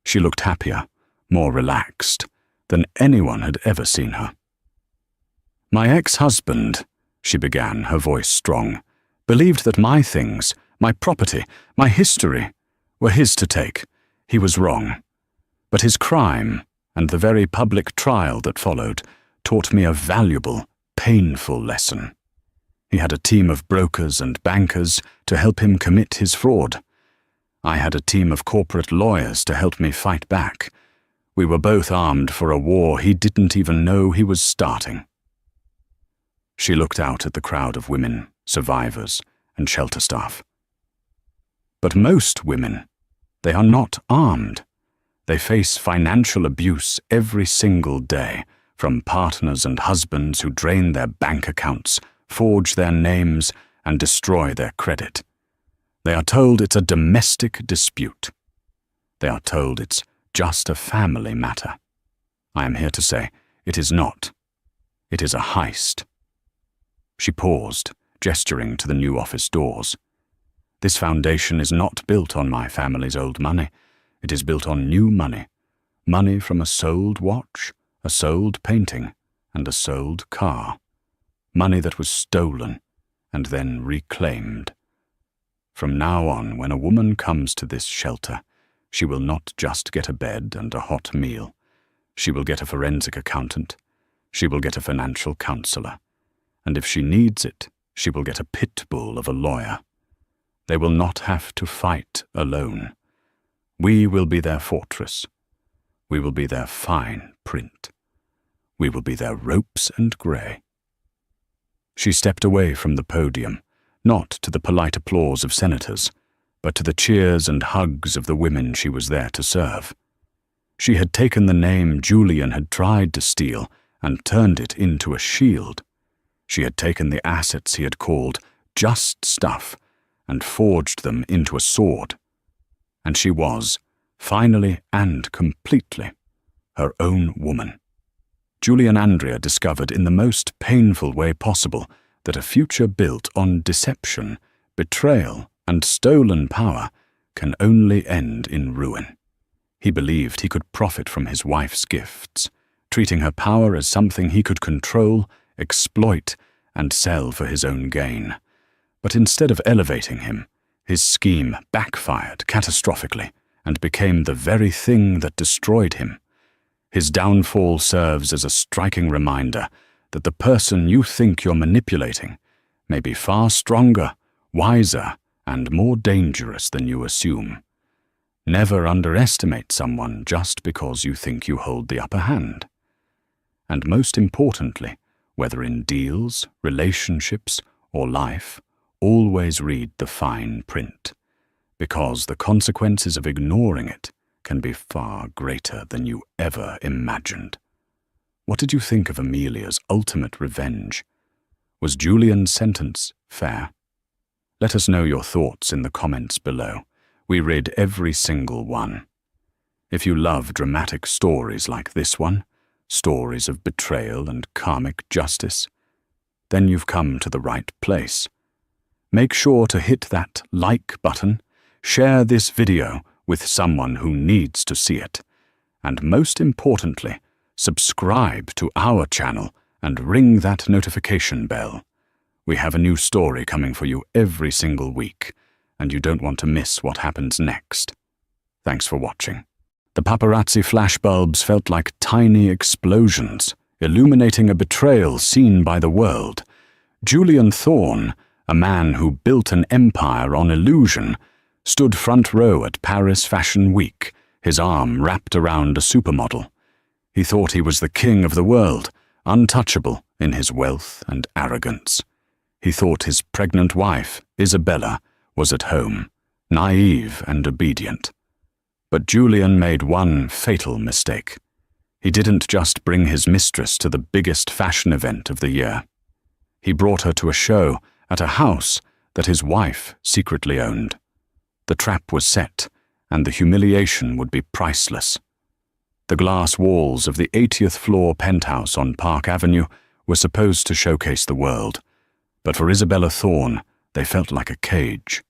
She looked happier, more relaxed, than anyone had ever seen her. "My ex-husband," she began, her voice strong, "believed that my things, my property, my history, were his to take. He was wrong. But his crime, and the very public trial that followed, taught me a valuable, painful lesson. He had a team of brokers and bankers to help him commit his fraud. I had a team of corporate lawyers to help me fight back. We were both armed for a war he didn't even know he was starting." She looked out at the crowd of women, survivors, and shelter staff. But most women, they are not armed. They face financial abuse every single day, from partners and husbands who drain their bank accounts, forge their names, and destroy their credit. They are told it's a domestic dispute. They are told it's just a family matter. I am here to say it is not. It is a heist. She paused, gesturing to the new office doors. "This foundation is not built on my family's old money. It is built on new money. Money from a sold watch, a sold painting, and a sold car. Money that was stolen and then reclaimed. From now on, when a woman comes to this shelter, she will not just get a bed and a hot meal. She will get a forensic accountant. She will get a financial counselor. And if she needs it, she will get a pit bull of a lawyer. They will not have to fight alone. We will be their fortress. We will be their fine print. We will be their Ropes & Gray." She stepped away from the podium, not to the polite applause of senators, but to the cheers and hugs of the women she was there to serve. She had taken the name Julian had tried to steal and turned it into a shield. She had taken the assets he had called just stuff and forged them into a sword. And she was, finally and completely, her own woman. Julie and Andrea discovered in the most painful way possible that a future built on deception, betrayal, and stolen power can only end in ruin. He believed he could profit from his wife's gifts, treating her power as something he could control, exploit, and sell for his own gain. But instead of elevating him, his scheme backfired catastrophically and became the very thing that destroyed him. His downfall serves as a striking reminder that the person you think you're manipulating may be far stronger, wiser, and more dangerous than you assume. Never underestimate someone just because you think you hold the upper hand. And most importantly, whether in deals, relationships, or life, always read the fine print, because the consequences of ignoring it can be far greater than you ever imagined. What did you think of Amelia's ultimate revenge? Was Julian's sentence fair? Let us know your thoughts in the comments below. We read every single one. If you love dramatic stories like this one, stories of betrayal and karmic justice, then you've come to the right place. Make sure to hit that like button, share this video with someone who needs to see it, and most importantly, subscribe to our channel and ring that notification bell. We have a new story coming for you every single week, and you don't want to miss what happens next. Thanks for watching. The paparazzi flashbulbs felt like tiny explosions, illuminating a betrayal seen by the world. Julian Thorne, a man who built an empire on illusion, stood front row at Paris Fashion Week, his arm wrapped around a supermodel. He thought he was the king of the world, untouchable in his wealth and arrogance. He thought his pregnant wife, Isabella, was at home, naive and obedient. But Julian made one fatal mistake. He didn't just bring his mistress to the biggest fashion event of the year. He brought her to a show at a house that his wife secretly owned. The trap was set, and the humiliation would be priceless. The glass walls of the 80th floor penthouse on Park Avenue were supposed to showcase the world, but for Isabella Thorne, they felt like a cage.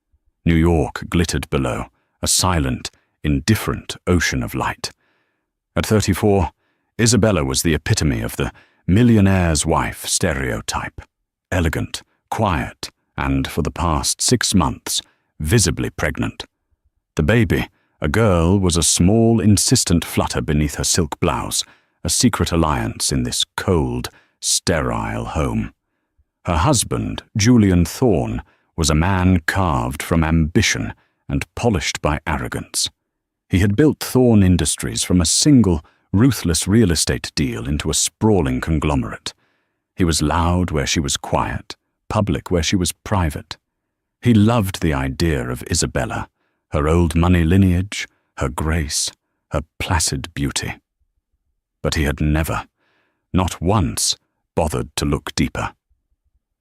New York glittered below, a silent, indifferent ocean of light. At 34, Isabella was the epitome of the millionaire's wife stereotype. Elegant, quiet, and for the past 6 months, visibly pregnant. The baby, a girl, was a small, insistent flutter beneath her silk blouse, a secret alliance in this cold, sterile home. Her husband, Julian Thorne, was a man carved from ambition and polished by arrogance. He had built Thorne Industries from a single, ruthless real estate deal into a sprawling conglomerate. He was loud where she was quiet, public where she was private. He loved the idea of Isabella, her old money lineage, her grace, her placid beauty. But he had never, not once, bothered to look deeper.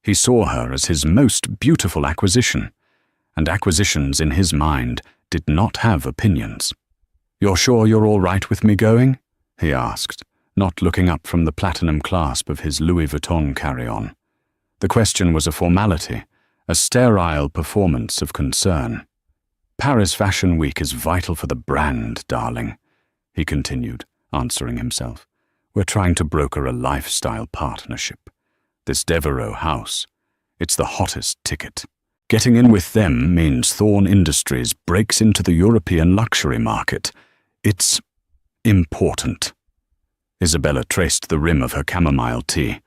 He saw her as his most beautiful acquisition, and acquisitions in his mind did not have opinions. "You're sure you're all right with me going?" he asked, not looking up from the platinum clasp of his Louis Vuitton carry-on. The question was a formality, a sterile performance of concern. "Paris Fashion Week is vital for the brand, darling," he continued, answering himself. "We're trying to broker a lifestyle partnership. This Devereux house, it's the hottest ticket. Getting in with them means Thorne Industries breaks into the European luxury market. It's important." Isabella traced the rim of her chamomile tea.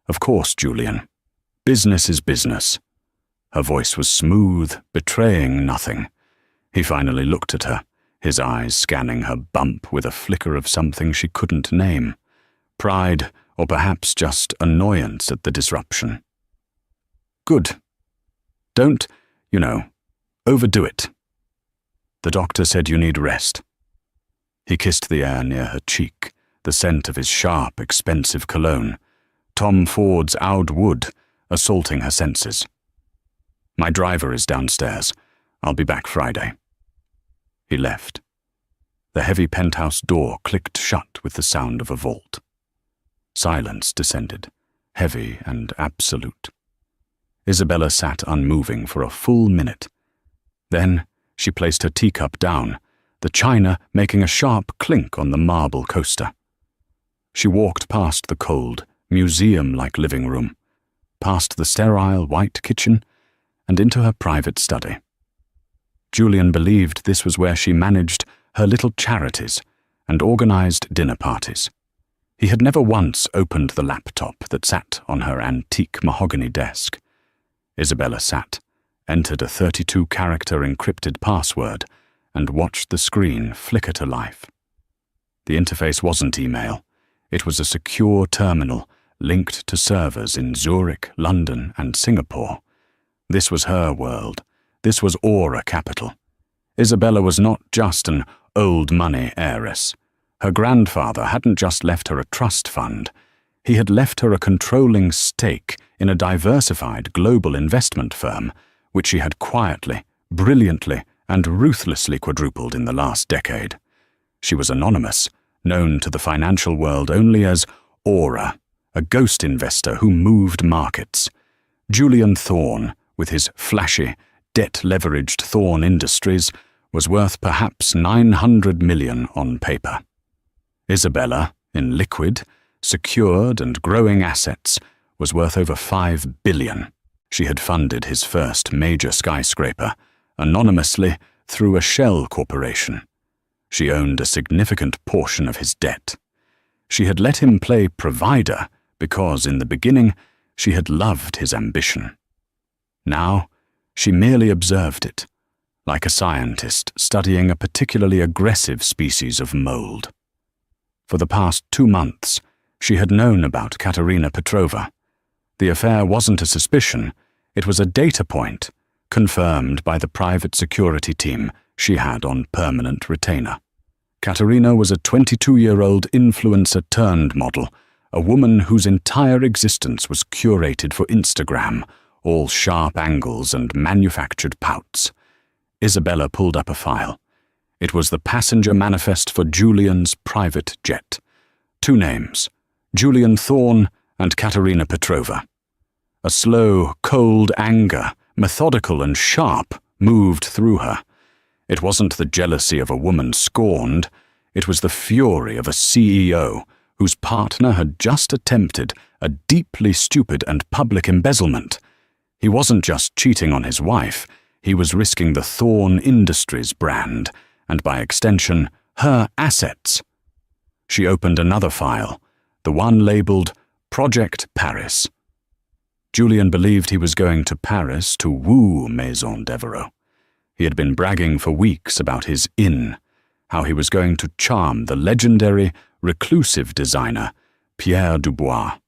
"Of course, Julian. Business is business." Her voice was smooth, betraying nothing. He finally looked at her, his eyes scanning her bump with a flicker of something she couldn't name. Pride, or perhaps just annoyance at the disruption. "Good. Don't, overdo it. The doctor said you need rest." He kissed the air near her cheek, the scent of his sharp, expensive cologne, Tom Ford's Oud Wood, assaulting her senses. "My driver is downstairs. I'll be back Friday." He left. The heavy penthouse door clicked shut with the sound of a vault. Silence descended, heavy and absolute. Isabella sat unmoving for a full minute. Then she placed her teacup down, the china making a sharp clink on the marble coaster. She walked past the cold, museum-like living room, past the sterile white kitchen, and into her private study. Julian believed this was where she managed her little charities and organized dinner parties. He had never once opened the laptop that sat on her antique mahogany desk. Isabella sat, entered a 32-character encrypted password, and watched the screen flicker to life. The interface wasn't email. It was a secure terminal linked to servers in Zurich, London, and Singapore. This was her world. This was Aura Capital. Isabella was not just an old money heiress. Her grandfather hadn't just left her a trust fund. He had left her a controlling stake in a diversified global investment firm, which she had quietly, brilliantly, and ruthlessly quadrupled in the last decade. She was anonymous, known to the financial world only as Aura, a ghost investor who moved markets. Julian Thorne, with his flashy, debt-leveraged Thorne Industries, was worth perhaps 900 million on paper. Isabella, in liquid, secured and growing assets, was worth over 5 billion. She had funded his first major skyscraper, anonymously through a shell corporation. She owned a significant portion of his debt. She had let him play provider because, in the beginning, she had loved his ambition. Now, she merely observed it, like a scientist studying a particularly aggressive species of mold. For the past 2 months, she had known about Katerina Petrova. The affair wasn't a suspicion, it was a data point, confirmed by the private security team she had on permanent retainer. Katerina was a 22-year-old influencer-turned-model, a woman whose entire existence was curated for Instagram, all sharp angles and manufactured pouts. Isabella pulled up a file. It was the passenger manifest for Julian's private jet. 2 names, Julian Thorne and Katerina Petrova. A slow, cold anger, methodical and sharp, moved through her. It wasn't the jealousy of a woman scorned, it was the fury of a CEO whose partner had just attempted a deeply stupid and public embezzlement. He wasn't just cheating on his wife, he was risking the Thorne Industries brand, and by extension, her assets. She opened another file, the one labeled Project Paris. Julian believed he was going to Paris to woo Maison Devereux. He had been bragging for weeks about his inn, how he was going to charm the legendary, reclusive designer, Pierre Dubois.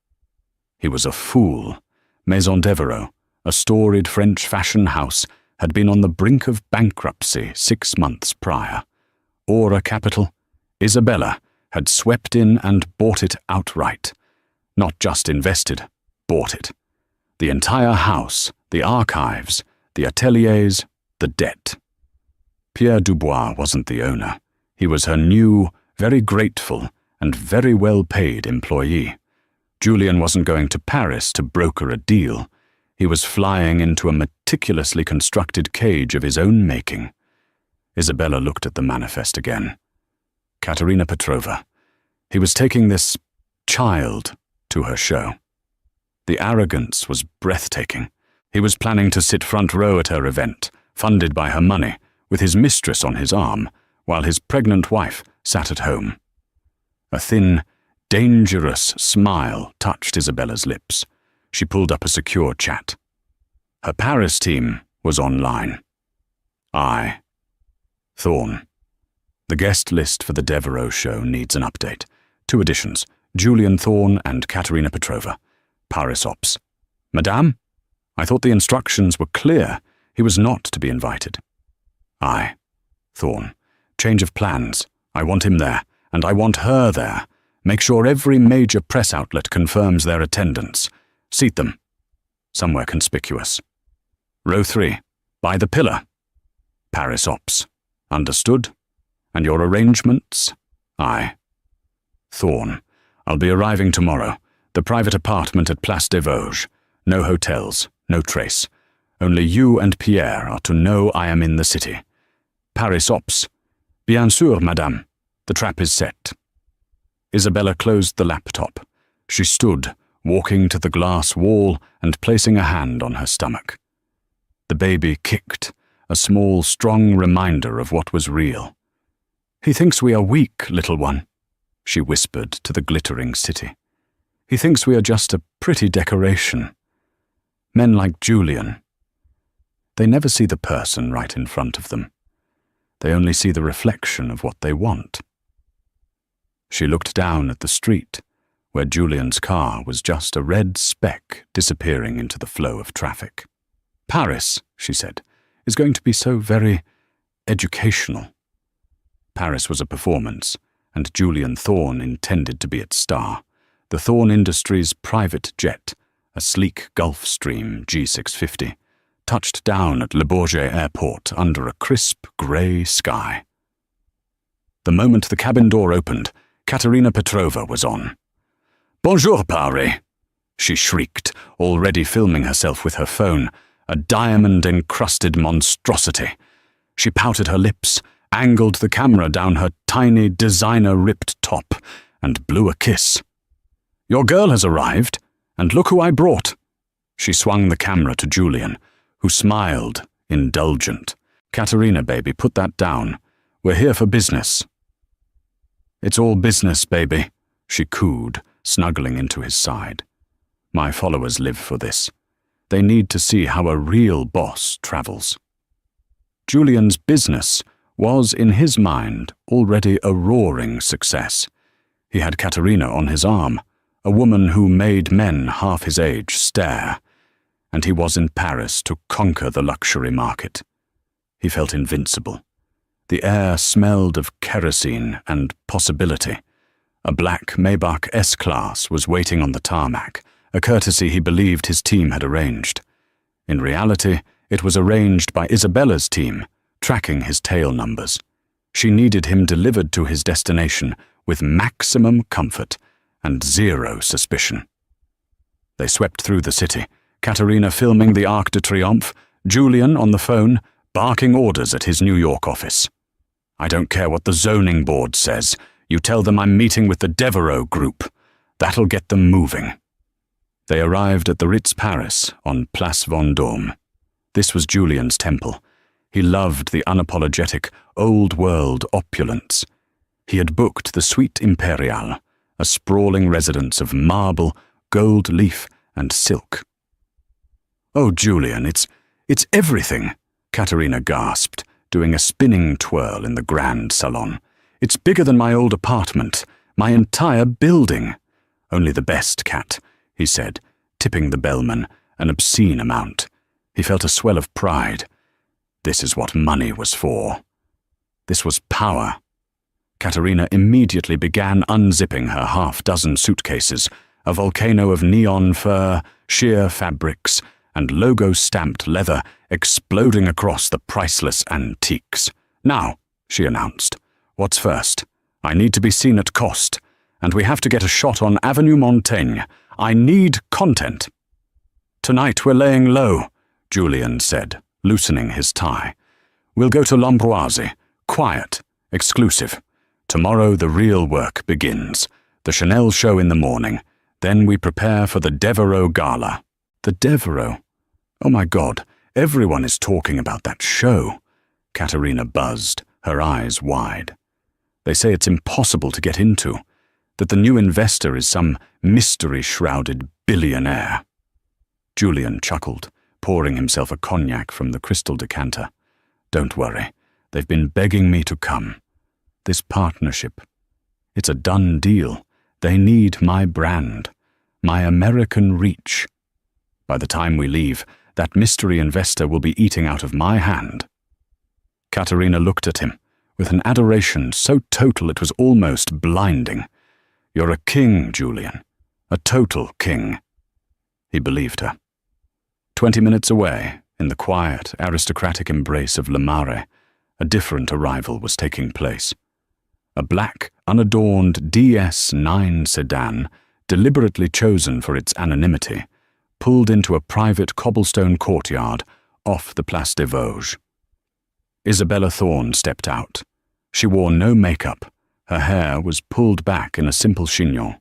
He was a fool. Maison Devereux, a storied French fashion house, had been on the brink of bankruptcy 6 months prior. Aura Capital, Isabella, had swept in and bought it outright. Not just invested, bought it. The entire house, the archives, the ateliers, the debt. Pierre Dubois wasn't the owner. He was her new, very grateful, and very well-paid employee. Julian wasn't going to Paris to broker a deal. He was flying into a meticulously constructed cage of his own making. Isabella looked at the manifest again. Katerina Petrova. He was taking this child to her show. The arrogance was breathtaking. He was planning to sit front row at her event, funded by her money, with his mistress on his arm, while his pregnant wife sat at home. A thin, dangerous smile touched Isabella's lips. She pulled up a secure chat. Her Paris team was online. I. Thorne. The guest list for the Devereux show needs an update. 2 additions, Julian Thorne and Katerina Petrova. Paris Ops. Madame? I thought the instructions were clear. He was not to be invited. I. Thorne. Change of plans. I want him there, and I want her there. Make sure every major press outlet confirms their attendance. Seat them. Somewhere conspicuous. Row 3. By the pillar. Paris Ops. Understood? And your arrangements? I. Thorne. I'll be arriving tomorrow. The private apartment at Place des Vosges. No hotels, no trace. Only you and Pierre are to know I am in the city. Paris Ops. Bien sûr, madame. The trap is set. Isabella closed the laptop. She stood, walking to the glass wall and placing a hand on her stomach. The baby kicked, a small, strong reminder of what was real. He thinks we are weak, little one, she whispered to the glittering city. He thinks we are just a pretty decoration. Men like Julian. They never see the person right in front of them. They only see the reflection of what they want. She looked down at the street, where Julian's car was just a red speck disappearing into the flow of traffic. Paris, she said, is going to be so very educational. Paris was a performance, and Julian Thorne intended to be its star. The Thorne Industries private jet, a sleek Gulfstream G650, touched down at Le Bourget Airport under a crisp grey sky. The moment the cabin door opened, Katerina Petrova was on. "Bonjour, pari," she shrieked, already filming herself with her phone, a diamond-encrusted monstrosity. She pouted her lips, angled the camera down her tiny, designer-ripped top, and blew a kiss. "Your girl has arrived, and look who I brought." She swung the camera to Julian, who smiled, indulgent. "Katerina, baby, put that down. We're here for business." "It's all business, baby," she cooed, snuggling into his side. "My followers live for this. They need to see how a real boss travels." Julian's business was, in his mind, already a roaring success. He had Katerina on his arm, a woman who made men half his age stare, and he was in Paris to conquer the luxury market. He felt invincible. The air smelled of kerosene and possibility. A black Maybach S-Class was waiting on the tarmac, a courtesy he believed his team had arranged. In reality, it was arranged by Isabella's team, tracking his tail numbers. She needed him delivered to his destination with maximum comfort and zero suspicion. They swept through the city, Katerina filming the Arc de Triomphe, Julian on the phone, barking orders at his New York office. "I don't care what the zoning board says. You tell them I'm meeting with the Devereaux Group. That'll get them moving." They arrived at the Ritz Paris on Place Vendôme. This was Julian's temple. He loved the unapologetic, old-world opulence. He had booked the Suite Impériale, a sprawling residence of marble, gold leaf, and silk. "Oh, Julian, it's everything," Katerina gasped, doing a spinning twirl in the grand salon. "It's bigger than my old apartment, my entire building." "Only the best, Kat," he said, tipping the bellman an obscene amount. He felt a swell of pride. This is what money was for. This was power. Katerina immediately began unzipping her half-dozen suitcases, a volcano of neon fur, sheer fabrics, and logo-stamped leather exploding across the priceless antiques. "Now," she announced, "what's first? I need to be seen at Coste, and we have to get a shot on Avenue Montaigne. I need content." "Tonight we're laying low," Julian said, loosening his tie. "We'll go to L'Ambroise, quiet, exclusive. Tomorrow the real work begins. The Chanel show in the morning. Then we prepare for the Devereaux Gala." "The Devereaux? Oh my God, everyone is talking about that show." Katerina buzzed, her eyes wide. "They say it's impossible to get into, that the new investor is some mystery-shrouded billionaire." Julian chuckled, pouring himself a cognac from the crystal decanter. "Don't worry, they've been begging me to come. This partnership, it's a done deal. They need my brand, my American reach. By the time we leave, that mystery investor will be eating out of my hand." Katerina looked at him, with an adoration so total it was almost blinding. "You're a king, Julian, a total king." He believed her. 20 minutes away, in the quiet, aristocratic embrace of Le Marais, a different arrival was taking place. A black, unadorned DS9 sedan, deliberately chosen for its anonymity, pulled into a private cobblestone courtyard off the Place des Vosges. Isabella Thorne stepped out. She wore no makeup. Her hair was pulled back in a simple chignon.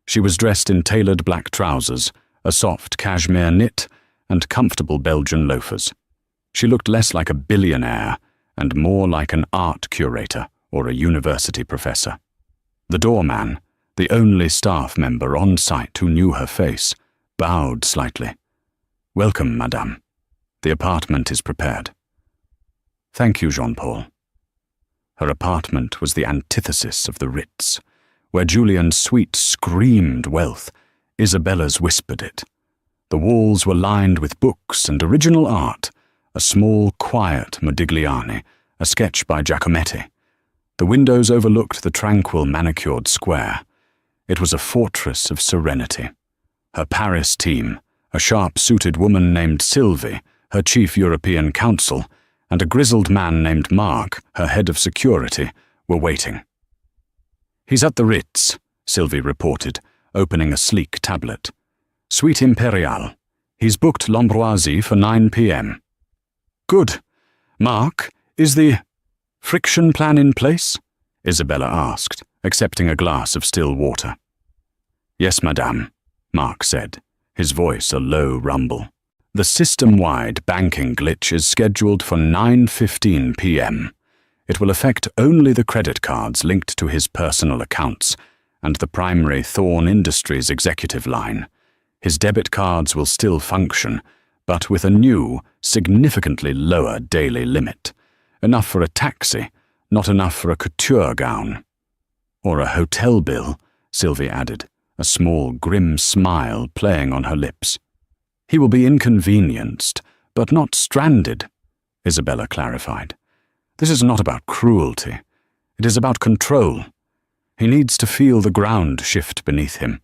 She was dressed in tailored black trousers, a soft cashmere knit, and comfortable Belgian loafers. She looked less like a billionaire and more like an art curator or a university professor. The doorman, the only staff member on site who knew her face, bowed slightly. "Welcome, madame. The apartment is prepared." "Thank you, Jean-Paul." Her apartment was the antithesis of the Ritz. Where Julian's suite screamed wealth, Isabella's whispered it. The walls were lined with books and original art, a small, quiet Modigliani, a sketch by Giacometti. The windows overlooked the tranquil manicured square. It was a fortress of serenity. Her Paris team, a sharp-suited woman named Sylvie, her chief European counsel, and a grizzled man named Mark, her head of security, were waiting. "He's at the Ritz," Sylvie reported, opening a sleek tablet. "Suite Imperiale. He's booked L'Ambroisie for 9 p.m. "Good. Mark, is the friction plan in place?" Isabella asked, accepting a glass of still water. "Yes, madame," Mark said, his voice a low rumble. "The system-wide banking glitch is scheduled for 9:15 p.m. It will affect only the credit cards linked to his personal accounts and the primary Thorn Industries executive line. His debit cards will still function, but with a new, significantly lower daily limit. Enough for a taxi, not enough for a couture gown." "Or a hotel bill," Sylvie added, a small, grim smile playing on her lips. "He will be inconvenienced, but not stranded," Isabella clarified. "This is not about cruelty. It is about control. He needs to feel the ground shift beneath him.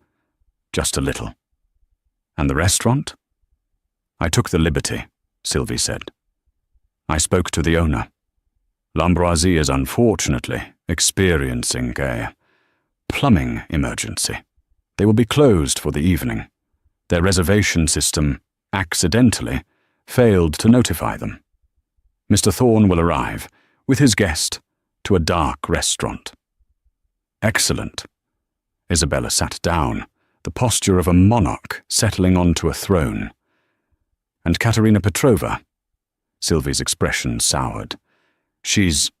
Just a little." "And the restaurant?" "I took the liberty," Sylvie said. "I spoke to the owner. L'Ambroisie is unfortunately experiencing a plumbing emergency. They will be closed for the evening. Their reservation system, accidentally, failed to notify them. Mr. Thorn will arrive, with his guest, to a dark restaurant." "Excellent." Isabella sat down, the posture of a monarch settling onto a throne. "And Katerina Petrova?" Sylvie's expression soured. "She's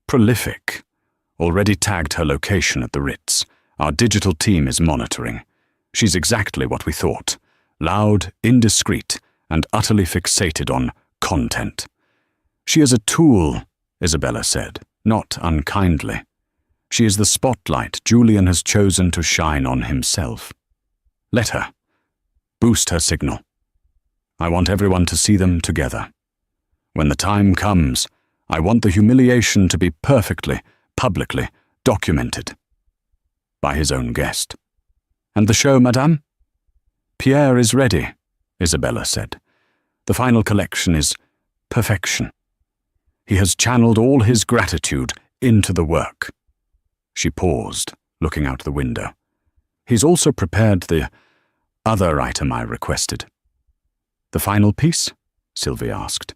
prolific. Already tagged her location at the Ritz. Our digital team is monitoring. She's exactly what we thought. Loud, indiscreet, and utterly fixated on content. She is a tool," Isabella said, not unkindly. "She is the spotlight Julian has chosen to shine on himself. Let her. Boost her signal. I want everyone to see them together. When the time comes, I want the humiliation to be perfectly, publicly documented." By his own guest. "And the show, madame?" "Pierre is ready," Isabella said. "The final collection is perfection. He has channeled all his gratitude into the work." She paused, looking out the window. "He's also prepared the other item I requested." "The final piece?" Sylvie asked.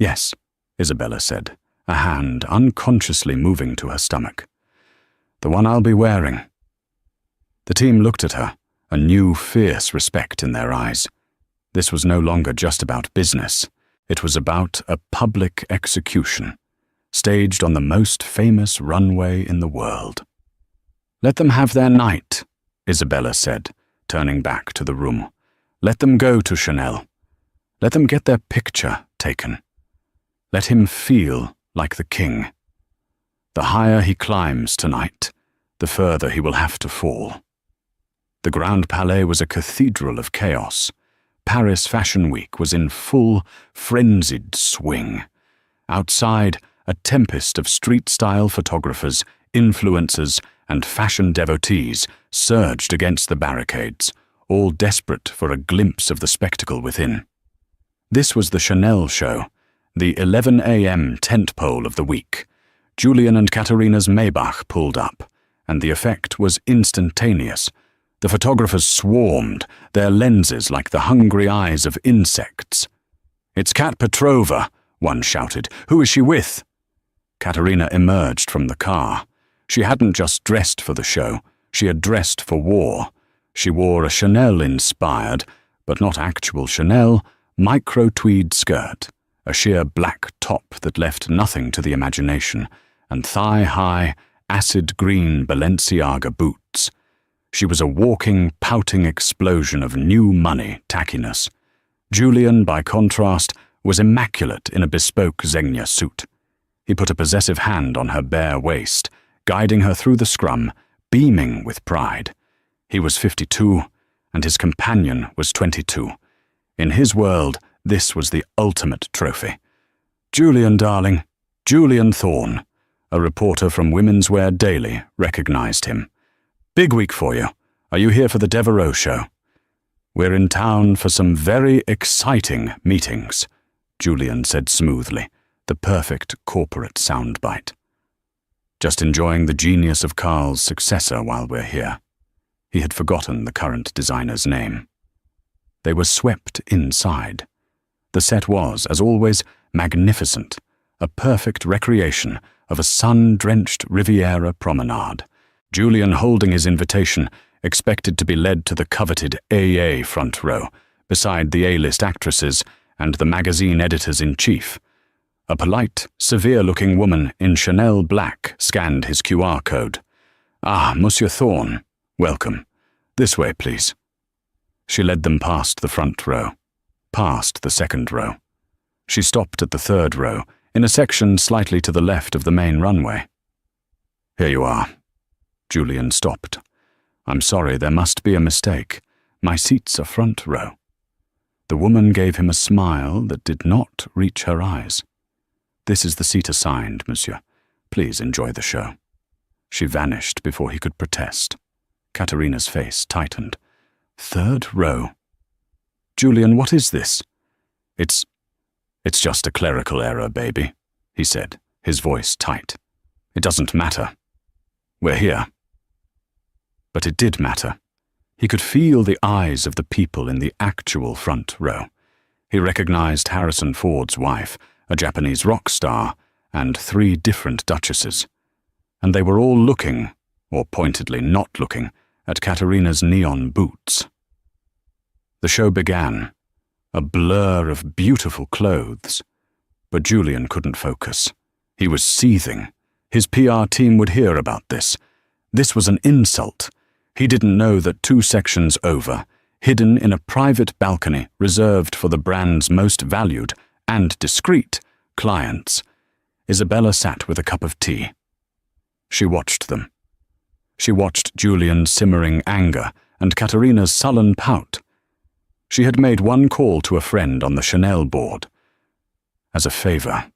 "Yes," Isabella said, a hand unconsciously moving to her stomach. "The one I'll be wearing." The team looked at her, a new fierce respect in their eyes. This was no longer just about business. It was about a public execution, staged on the most famous runway in the world. "Let them have their night," Isabella said, turning back to the room. "Let them go to Chanel. Let them get their picture taken. Let him feel like the king. The higher he climbs tonight, the further he will have to fall." The Grand Palais was a cathedral of chaos. Paris Fashion Week was in full, frenzied swing. Outside, a tempest of street-style photographers, influencers, and fashion devotees surged against the barricades, all desperate for a glimpse of the spectacle within. This was the Chanel show, the 11 a.m. tentpole of the week. Julian and Katerina's Maybach pulled up, and the effect was instantaneous. The photographers swarmed, their lenses like the hungry eyes of insects. "It's Kat Petrova," one shouted. "Who is she with?" Katerina emerged from the car. She hadn't just dressed for the show, she had dressed for war. She wore a Chanel-inspired, but not actual Chanel, micro-tweed skirt, a sheer black top that left nothing to the imagination, and thigh-high, acid-green Balenciaga boots. She was a walking, pouting explosion of new money tackiness. Julian, by contrast, was immaculate in a bespoke Zegna suit. He put a possessive hand on her bare waist, guiding her through the scrum, beaming with pride. He was 52, and his companion was 22. In his world, this was the ultimate trophy. "Julian, darling, Julian Thorn," a reporter from Women's Wear Daily recognized him. "Big week for you. Are you here for the Devereaux show?" "We're in town for some very exciting meetings," Julian said smoothly, the perfect corporate soundbite. Just enjoying the genius of Karl's successor while we're here. He had forgotten the current designer's name. They were swept inside. The set was, as always, magnificent, a perfect recreation of a sun-drenched Riviera promenade. Julian, holding his invitation, expected to be led to the coveted AA front row, beside the A-list actresses and the magazine editors-in-chief. A polite, severe-looking woman in Chanel black scanned his QR code. "Ah, Monsieur Thorne. Welcome. This way, please." She led them past the front row, past the second row. She stopped at the third row, in a section slightly to the left of the main runway. "Here you are." Julian stopped. "I'm sorry, there must be a mistake. My seat's a front row." The woman gave him a smile that did not reach her eyes. "This is the seat assigned, monsieur. Please enjoy the show." She vanished before he could protest. Katerina's face tightened. "Third row? Julian, what is this?" It's just a clerical error, baby," he said, his voice tight. "It doesn't matter. We're here." But it did matter. He could feel the eyes of the people in the actual front row. He recognized Harrison Ford's wife, a Japanese rock star, and 3 different duchesses. And they were all looking, or pointedly not looking, at Katerina's neon boots. The show began, a blur of beautiful clothes. But Julian couldn't focus. He was seething. His PR team would hear about this. This was an insult. He didn't know that 2 sections over, hidden in a private balcony reserved for the brand's most valued and discreet clients, Isabella sat with a cup of tea. She watched them. She watched Julian's simmering anger and Katerina's sullen pout. She had made one call to a friend on the Chanel board. "As a favor,"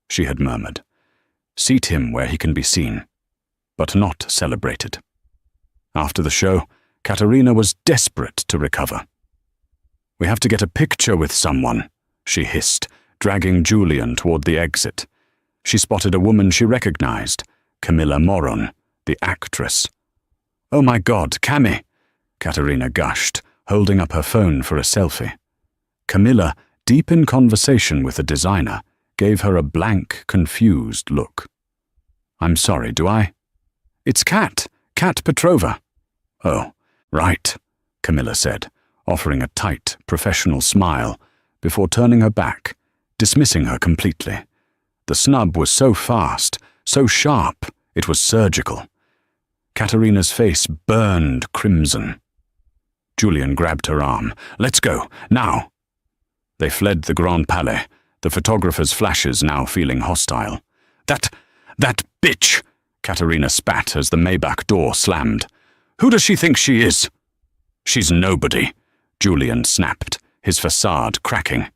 she had murmured, "seat him where he can be seen, but not celebrated." After the show, Katerina was desperate to recover. "We have to get a picture with someone," she hissed, dragging Julian toward the exit. She spotted a woman she recognized, Camilla Moron, the actress. "Oh my God, Cammy!" Katerina gushed, holding up her phone for a selfie. Camilla, deep in conversation with the designer, gave her a blank, confused look. "I'm sorry, do I?" "It's Kat Petrova." "Oh, right," Camilla said, offering a tight, professional smile, before turning her back, dismissing her completely. The snub was so fast, so sharp, it was surgical. Katerina's face burned crimson. Julian grabbed her arm. "Let's go, now!" They fled the Grand Palais, the photographer's flashes now feeling hostile. That bitch!" Katerina spat as the Maybach door slammed. "Who does she think she is?" "She's nobody," Julian snapped, his facade cracking.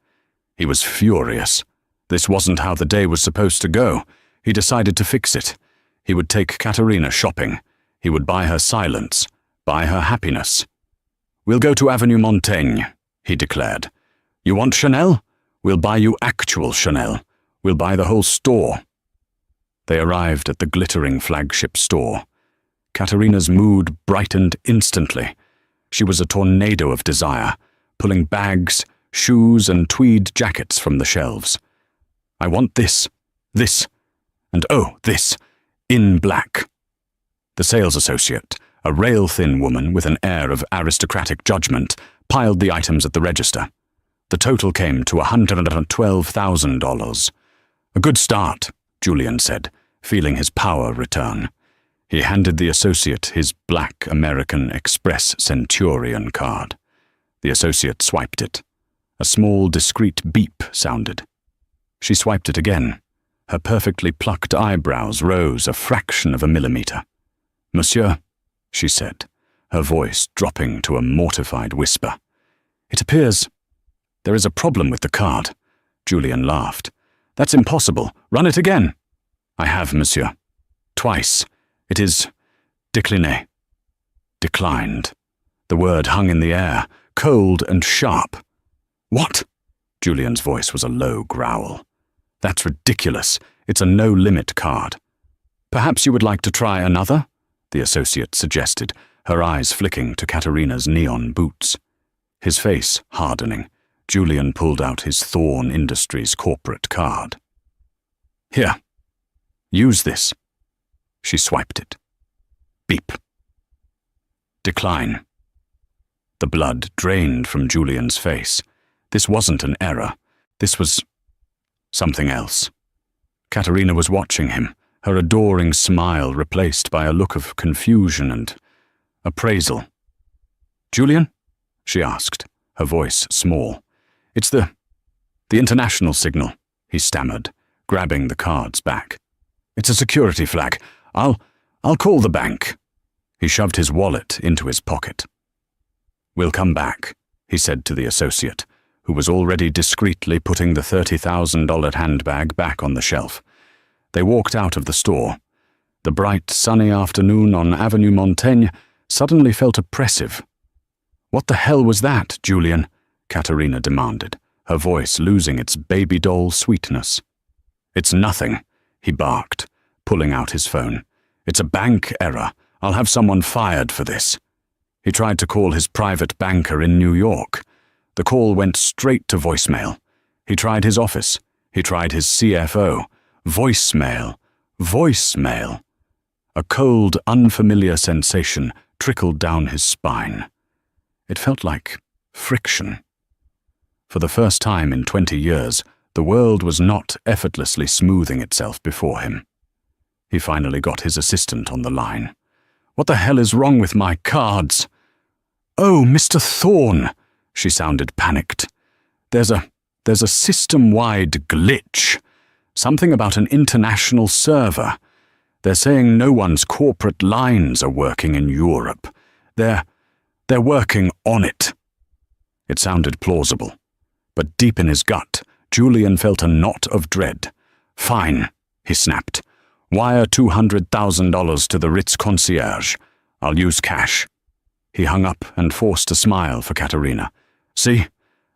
He was furious. This wasn't how the day was supposed to go. He decided to fix it. He would take Katerina shopping. He would buy her silence, buy her happiness. "We'll go to Avenue Montaigne," he declared. "You want Chanel? We'll buy you actual Chanel. We'll buy the whole store." They arrived at the glittering flagship store. Katerina's mood brightened instantly. She was a tornado of desire, pulling bags, shoes, and tweed jackets from the shelves. "I want this, and oh, this, in black." The sales associate, a rail-thin woman with an air of aristocratic judgment, piled the items at the register. The total came to $112,000. "A good start," Julian said, feeling his power return. He handed the associate his black American Express Centurion card. The associate swiped it. A small, discreet beep sounded. She swiped it again. Her perfectly plucked eyebrows rose a fraction of a millimeter. "Monsieur," she said, her voice dropping to a mortified whisper. "It appears there is a problem with the card." Julian laughed. "That's impossible. Run it again." "I have, monsieur. Twice. It is décliné." Declined. The word hung in the air, cold and sharp. "What?" Julian's voice was a low growl. "That's ridiculous. It's a no-limit card." Perhaps you would like to try another? The associate suggested, her eyes flicking to Katerina's neon boots. His face hardening, Julian pulled out his Thorn Industries corporate card. Here, use this. She swiped it. Beep. Decline. The blood drained from Julian's face. This wasn't an error. This was something else. Katerina was watching him, her adoring smile replaced by a look of confusion and appraisal. Julian? She asked, her voice small. It's the international signal, he stammered, grabbing the cards back. It's a security flag. I'll call the bank. He shoved his wallet into his pocket. We'll come back, he said to the associate, who was already discreetly putting the $30,000 handbag back on the shelf. They walked out of the store. The bright, sunny afternoon on Avenue Montaigne suddenly felt oppressive. What the hell was that, Julian? Katerina demanded, her voice losing its baby doll sweetness. It's nothing, he barked, pulling out his phone. It's a bank error. I'll have someone fired for this. He tried to call his private banker in New York. The call went straight to voicemail. He tried his office. He tried his CFO. Voicemail. Voicemail. A cold, unfamiliar sensation trickled down his spine. It felt like friction. For the first time in 20 years, the world was not effortlessly smoothing itself before him. He finally got his assistant on the line. What the hell is wrong with my cards? Oh, Mr. Thorne, she sounded panicked. There's a system-wide glitch. Something about an international server. They're saying no one's corporate lines are working in Europe. They're working on it. It sounded plausible, but deep in his gut, Julian felt a knot of dread. Fine, he snapped. Wire $200,000 to the Ritz concierge. I'll use cash. He hung up and forced a smile for Katerina. See?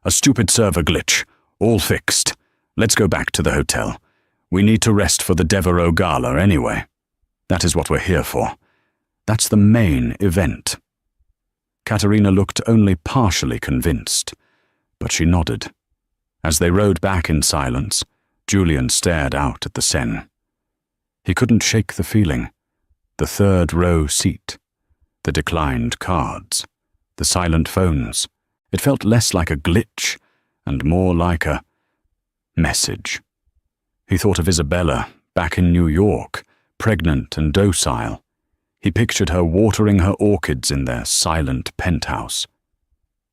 A stupid server glitch. All fixed. Let's go back to the hotel. We need to rest for the Devereaux Gala anyway. That is what we're here for. That's the main event. Katerina looked only partially convinced, but she nodded. As they rode back in silence, Julian stared out at the Seine. He couldn't shake the feeling. The third-row seat, the declined cards, the silent phones. It felt less like a glitch and more like a message. He thought of Isabella, back in New York, pregnant and docile. He pictured her watering her orchids in their silent penthouse.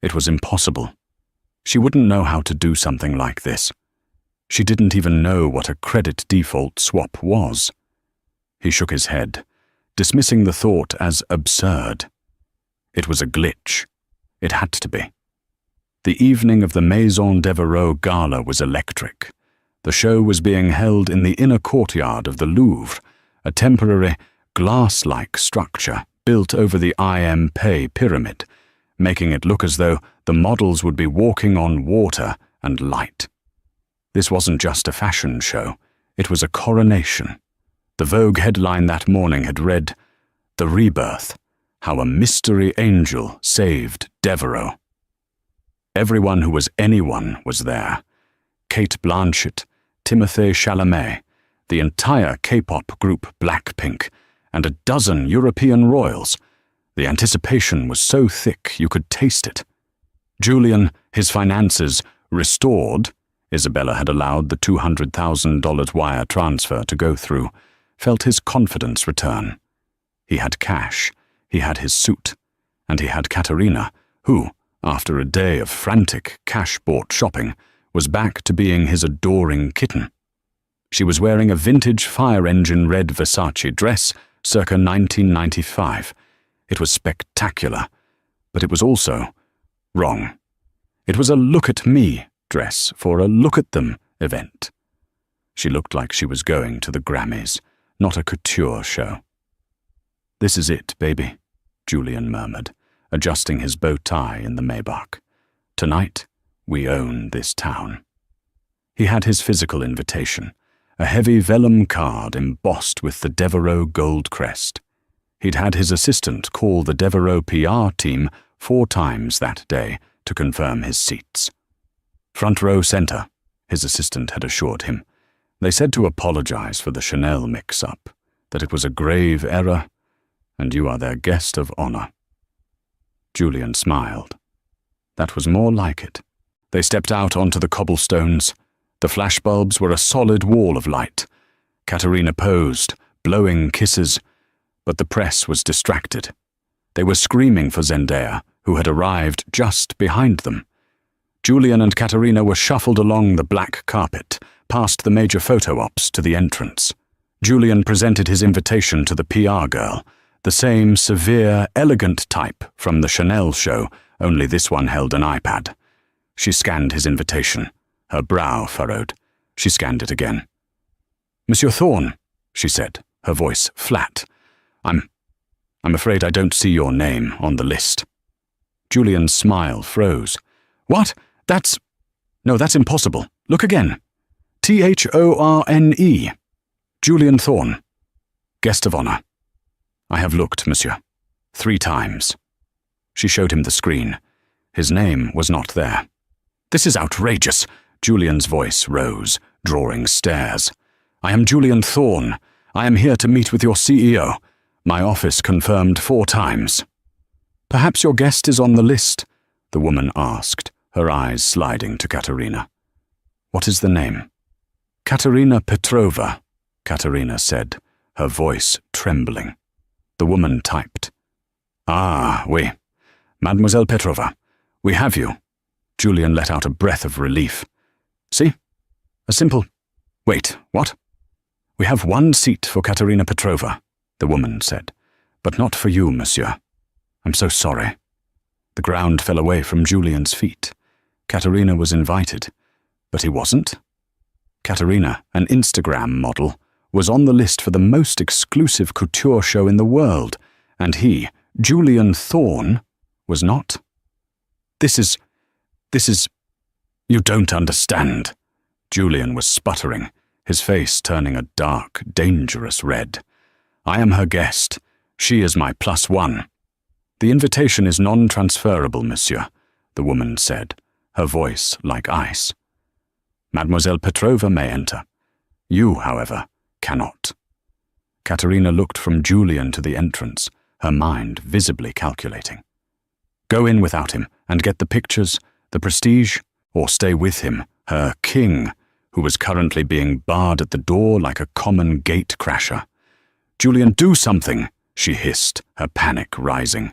It was impossible. She wouldn't know how to do something like this. She didn't even know what a credit default swap was. He shook his head, dismissing the thought as absurd. It was a glitch. It had to be. The evening of the Maison Devereaux Gala was electric. The show was being held in the inner courtyard of the Louvre, a temporary, glass-like structure built over the IM Pei pyramid, making it look as though the models would be walking on water and light. This wasn't just a fashion show, it was a coronation. The Vogue headline that morning had read, "The Rebirth, How a Mystery Angel Saved Devereaux." Everyone who was anyone was there. Kate Blanchett, Timothée Chalamet, the entire K-pop group Blackpink, and a dozen European royals. The anticipation was so thick you could taste it. Julian, his finances restored, Isabella had allowed the $200,000 wire transfer to go through, felt his confidence return. He had cash, he had his suit, and he had Katerina, who, after a day of frantic cash-bought shopping, was back to being his adoring kitten. She was wearing a vintage fire-engine red Versace dress circa 1995. It was spectacular, but it was also wrong. It was a look-at-me dress for a look-at-them event. She looked like she was going to the Grammys, not a couture show. "This is it, baby," Julian murmured, adjusting his bow tie in the Maybach. "Tonight, we own this town." He had his physical invitation, a heavy vellum card embossed with the Devereux gold crest. He'd had his assistant call the Devereux PR team 4 times that day to confirm his seats. "Front row center," his assistant had assured him. They said to apologize for the Chanel mix-up, that it was a grave error, and you are their guest of honor. Julian smiled. That was more like it. They stepped out onto the cobblestones. The flashbulbs were a solid wall of light. Katerina posed, blowing kisses, but the press was distracted. They were screaming for Zendaya, who had arrived just behind them. Julian and Katerina were shuffled along the black carpet, past the major photo ops to the entrance. Julian presented his invitation to the PR girl, the same severe, elegant type from the Chanel show, only this one held an iPad. She scanned his invitation, her brow furrowed. She scanned it again. "Monsieur Thorne," she said, her voice flat. I'm afraid I don't see your name on the list." Julian's smile froze. "What? No, that's impossible. Look again. Thorne. Julian Thorne. Guest of honor. I have looked, monsieur. 3 times. She showed him the screen. His name was not there. "This is outrageous." Julian's voice rose, drawing stares. "I am Julian Thorne. I am here to meet with your CEO. My office confirmed 4 times. "Perhaps your guest is on the list?" the woman asked, her eyes sliding to Katerina. "What is the name?" "Katerina Petrova," Katerina said, her voice trembling. The woman typed. "Ah, oui. Mademoiselle Petrova, we have you." Julian let out a breath of relief. "See? A simple... Wait, what?" "We have 1 seat for Katerina Petrova," the woman said, "but not for you, monsieur. I'm so sorry." The ground fell away from Julian's feet. Katerina was invited, but he wasn't. Katerina, an Instagram model, was on the list for the most exclusive couture show in the world, and he, Julian Thorne, was not. This is... You don't understand." Julian was sputtering, his face turning a dark, dangerous red. "I am her guest. She is my +1. "The invitation is non-transferable, monsieur," the woman said, her voice like ice. "Mademoiselle Petrova may enter. You, however, cannot." Katerina looked from Julian to the entrance, her mind visibly calculating. Go in without him and get the pictures, the prestige, or stay with him, her king, who was currently being barred at the door like a common gate crasher. "Julian, do something," she hissed, her panic rising.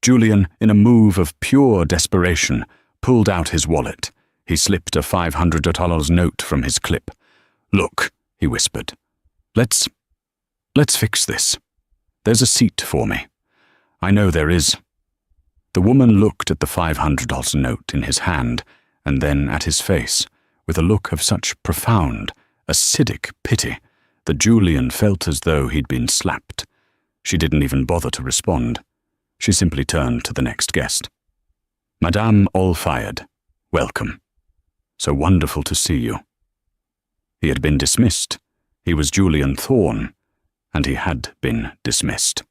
Julian, in a move of pure desperation, pulled out his wallet. He slipped a $500 note from his clip. "Look," he whispered. Let's fix this. There's a seat for me. I know there is." The woman looked at the $500 note in his hand and then at his face, with a look of such profound, acidic pity that Julian felt as though he'd been slapped. She didn't even bother to respond. She simply turned to the next guest. "Madame All-Fired, welcome. So wonderful to see you." He had been dismissed. He was Julian Thorne, and he had been dismissed.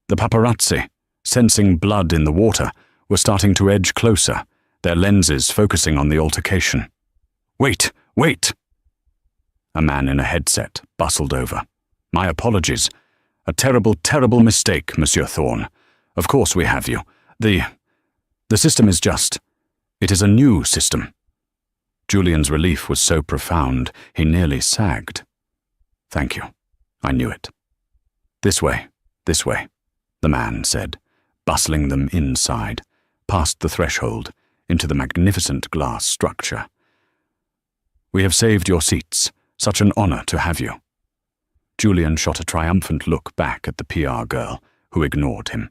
The paparazzi, sensing blood in the water, were starting to edge closer, their lenses focusing on the altercation. Wait! A man in a headset bustled over. "My apologies. A terrible, terrible mistake, Monsieur Thorne. Of course we have you. The system is just... It is a new system." Julian's relief was so profound, he nearly sagged. "Thank you. I knew it." This way," the man said, bustling them inside, past the threshold, into the magnificent glass structure. "We have saved your seats. Such an honor to have you." Julian shot a triumphant look back at the PR girl, who ignored him.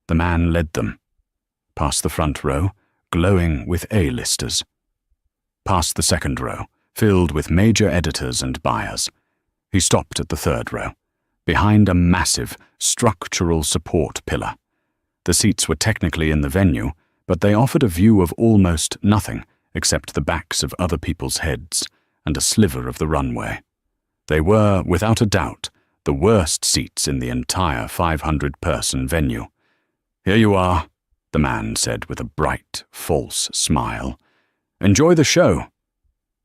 The man led them. Past the front row, glowing with A-listers. Past the second row, filled with major editors and buyers. He stopped at the third row, behind a massive, structural support pillar. The seats were technically in the venue, but they offered a view of almost nothing except the backs of other people's heads and a sliver of the runway. They were, without a doubt, the worst seats in the entire 500-person venue. "Here you are," the man said with a bright, false smile. "Enjoy the show."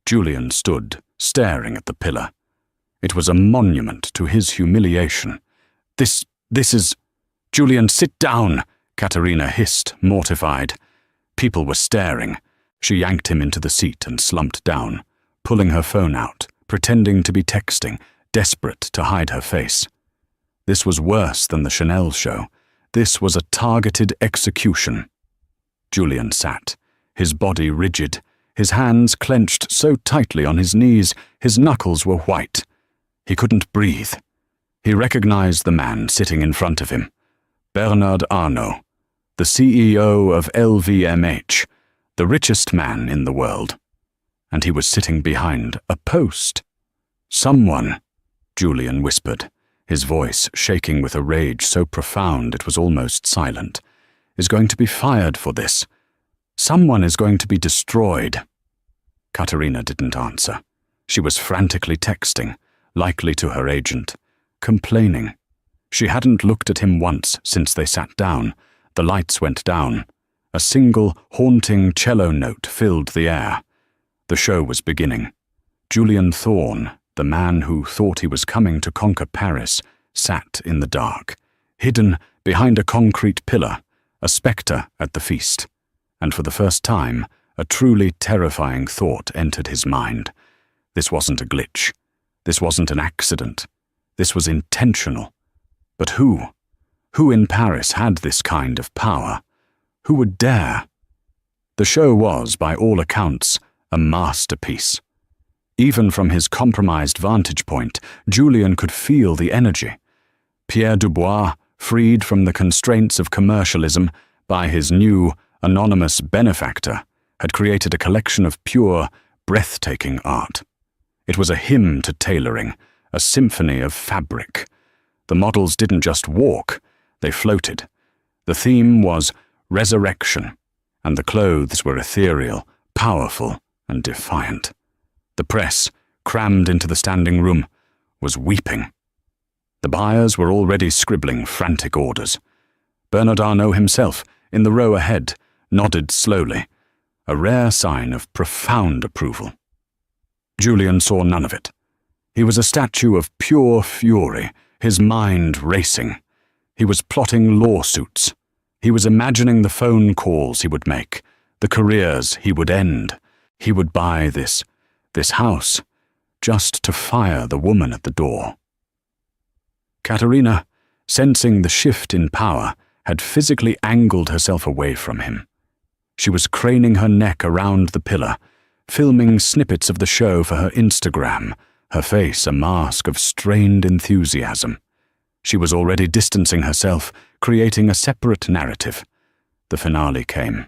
Julian stood, staring at the pillar. It was a monument to his humiliation. This is... "Julian, sit down," Katerina hissed, mortified. People were staring. She yanked him into the seat and slumped down, pulling her phone out, pretending to be texting, desperate to hide her face. This was worse than the Chanel show. This was a targeted execution. Julian sat, his body rigid, his hands clenched so tightly on his knees, his knuckles were white. He couldn't breathe. He recognized the man sitting in front of him. Bernard Arnault, the CEO of LVMH, the richest man in the world. And he was sitting behind a post. "Someone," Julian whispered, his voice shaking with a rage so profound it was almost silent, "is going to be fired for this. Someone is going to be destroyed." Katerina didn't answer. She was frantically texting, likely to her agent, complaining. She hadn't looked at him once since they sat down. The lights went down. A single, haunting cello note filled the air. The show was beginning. Julian Thorne, the man who thought he was coming to conquer Paris, sat in the dark, hidden behind a concrete pillar, a spectre at the feast. And for the first time, a truly terrifying thought entered his mind. This wasn't a glitch. This wasn't an accident. This was intentional. But who? Who in Paris had this kind of power? Who would dare? The show was, by all accounts, a masterpiece. Even from his compromised vantage point, Julian could feel the energy. Pierre Dubois, freed from the constraints of commercialism by his new, anonymous benefactor, had created a collection of pure, breathtaking art. It was a hymn to tailoring, a symphony of fabric. The models didn't just walk, they floated. The theme was resurrection, and the clothes were ethereal, powerful, and defiant. The press, crammed into the standing room, was weeping. The buyers were already scribbling frantic orders. Bernard Arnault himself, in the row ahead, nodded slowly, a rare sign of profound approval. Julian saw none of it. He was a statue of pure fury, his mind racing. He was plotting lawsuits. He was imagining the phone calls he would make, the careers he would end. He would buy this house, just to fire the woman at the door. Katerina, sensing the shift in power, had physically angled herself away from him. She was craning her neck around the pillar, filming snippets of the show for her Instagram, her face a mask of strained enthusiasm. She was already distancing herself, creating a separate narrative. The finale came.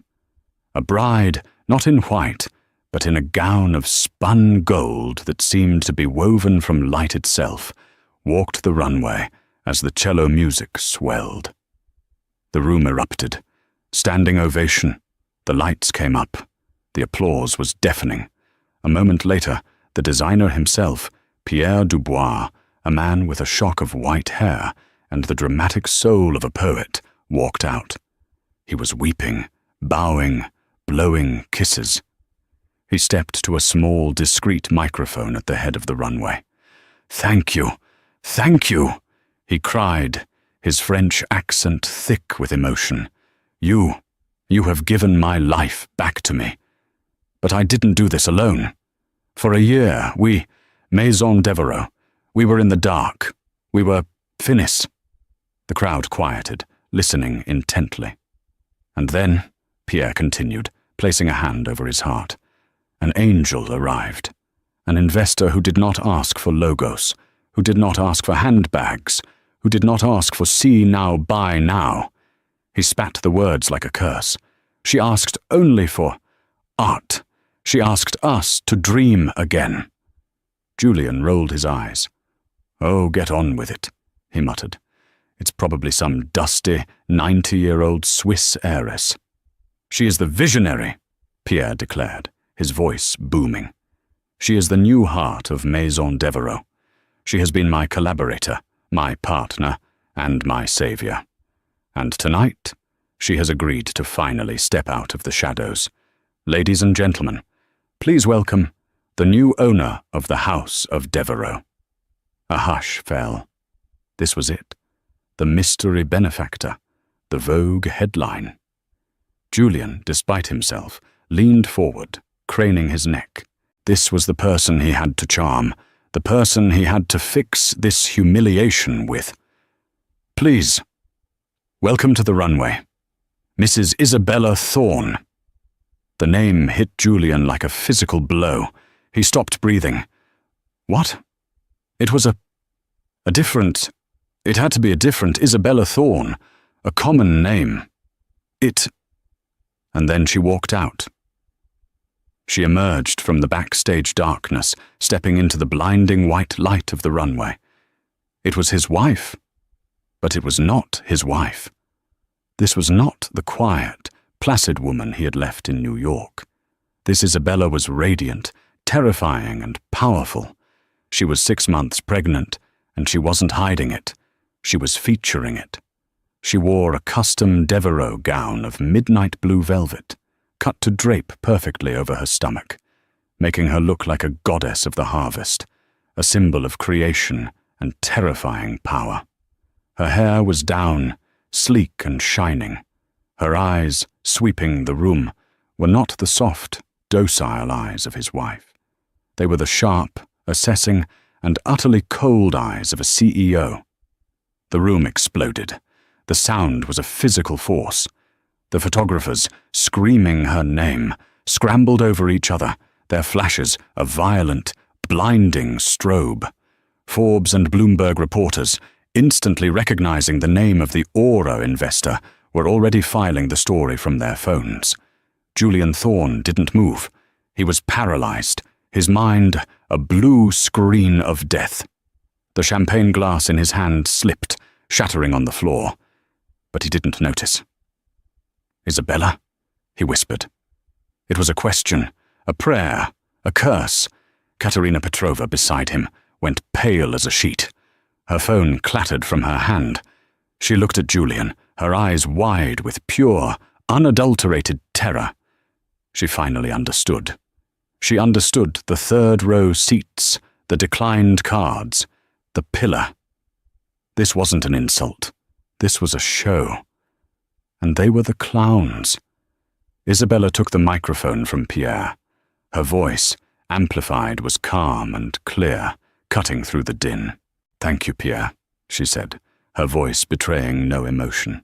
A bride, not in white, but in a gown of spun gold that seemed to be woven from light itself, walked the runway as the cello music swelled. The room erupted. Standing ovation. The lights came up. The applause was deafening. A moment later, the designer himself, Pierre Dubois, a man with a shock of white hair and the dramatic soul of a poet, walked out. He was weeping, bowing, blowing kisses. He stepped to a small, discreet microphone at the head of the runway. "Thank you, he cried, his French accent thick with emotion. You have given my life back to me. But I didn't do this alone. For a year, we, Maison Devereux, we were in the dark. We were finis." The crowd quieted, listening intently. "And then," Pierre continued, placing a hand over his heart, "an angel arrived. An investor who did not ask for logos, who did not ask for handbags, who did not ask for see now, buy now. He spat the words like a curse. She asked only for art. She asked us to dream again." Julian rolled his eyes. "Oh, get on with it," he muttered. "It's probably some dusty, 90-year-old Swiss heiress." "She is the visionary," Pierre declared, his voice booming. She is the new heart of Maison Devereux. She has been my collaborator, my partner, and my savior. And tonight, she has agreed to finally step out of the shadows. Ladies and gentlemen, please welcome the new owner of the House of Devereux. A hush fell. This was it. The mystery benefactor. The Vogue headline. Julian, despite himself, leaned forward, craning his neck. This was the person he had to charm, the person he had to fix this humiliation with. Please, welcome to the runway, Mrs. Isabella Thorne. The name hit Julian like a physical blow. He stopped breathing. What? It was it had to be a different Isabella Thorne, a common name. And then she walked out. She emerged from the backstage darkness, stepping into the blinding white light of the runway. It was his wife, but it was not his wife. This was not the quiet, placid woman he had left in New York. This Isabella was radiant, terrifying, and powerful. She was 6 months pregnant, and she wasn't hiding it. She was featuring it. She wore a custom Devereux gown of midnight blue velvet, cut to drape perfectly over her stomach, making her look like a goddess of the harvest, a symbol of creation and terrifying power. Her hair was down, sleek and shining. Her eyes, sweeping the room, were not the soft, docile eyes of his wife. They were the sharp, assessing, and utterly cold eyes of a CEO. The room exploded. The sound was a physical force. The photographers, screaming her name, scrambled over each other, their flashes a violent, blinding strobe. Forbes and Bloomberg reporters, instantly recognizing the name of the Aura investor, were already filing the story from their phones. Julian Thorne didn't move. He was paralyzed, his mind a blue screen of death. The champagne glass in his hand slipped, shattering on the floor. But he didn't notice. Isabella? He whispered. It was a question, a prayer, a curse. Katerina Petrovna beside him went pale as a sheet. Her phone clattered from her hand. She looked at Julian, her eyes wide with pure, unadulterated terror. She finally understood. She understood the third-row seats, the declined cards, the pillar. This wasn't an insult. This was a show. And they were the clowns. Isabella took the microphone from Pierre. Her voice, amplified, was calm and clear, cutting through the din. "Thank you, Pierre," she said, her voice betraying no emotion.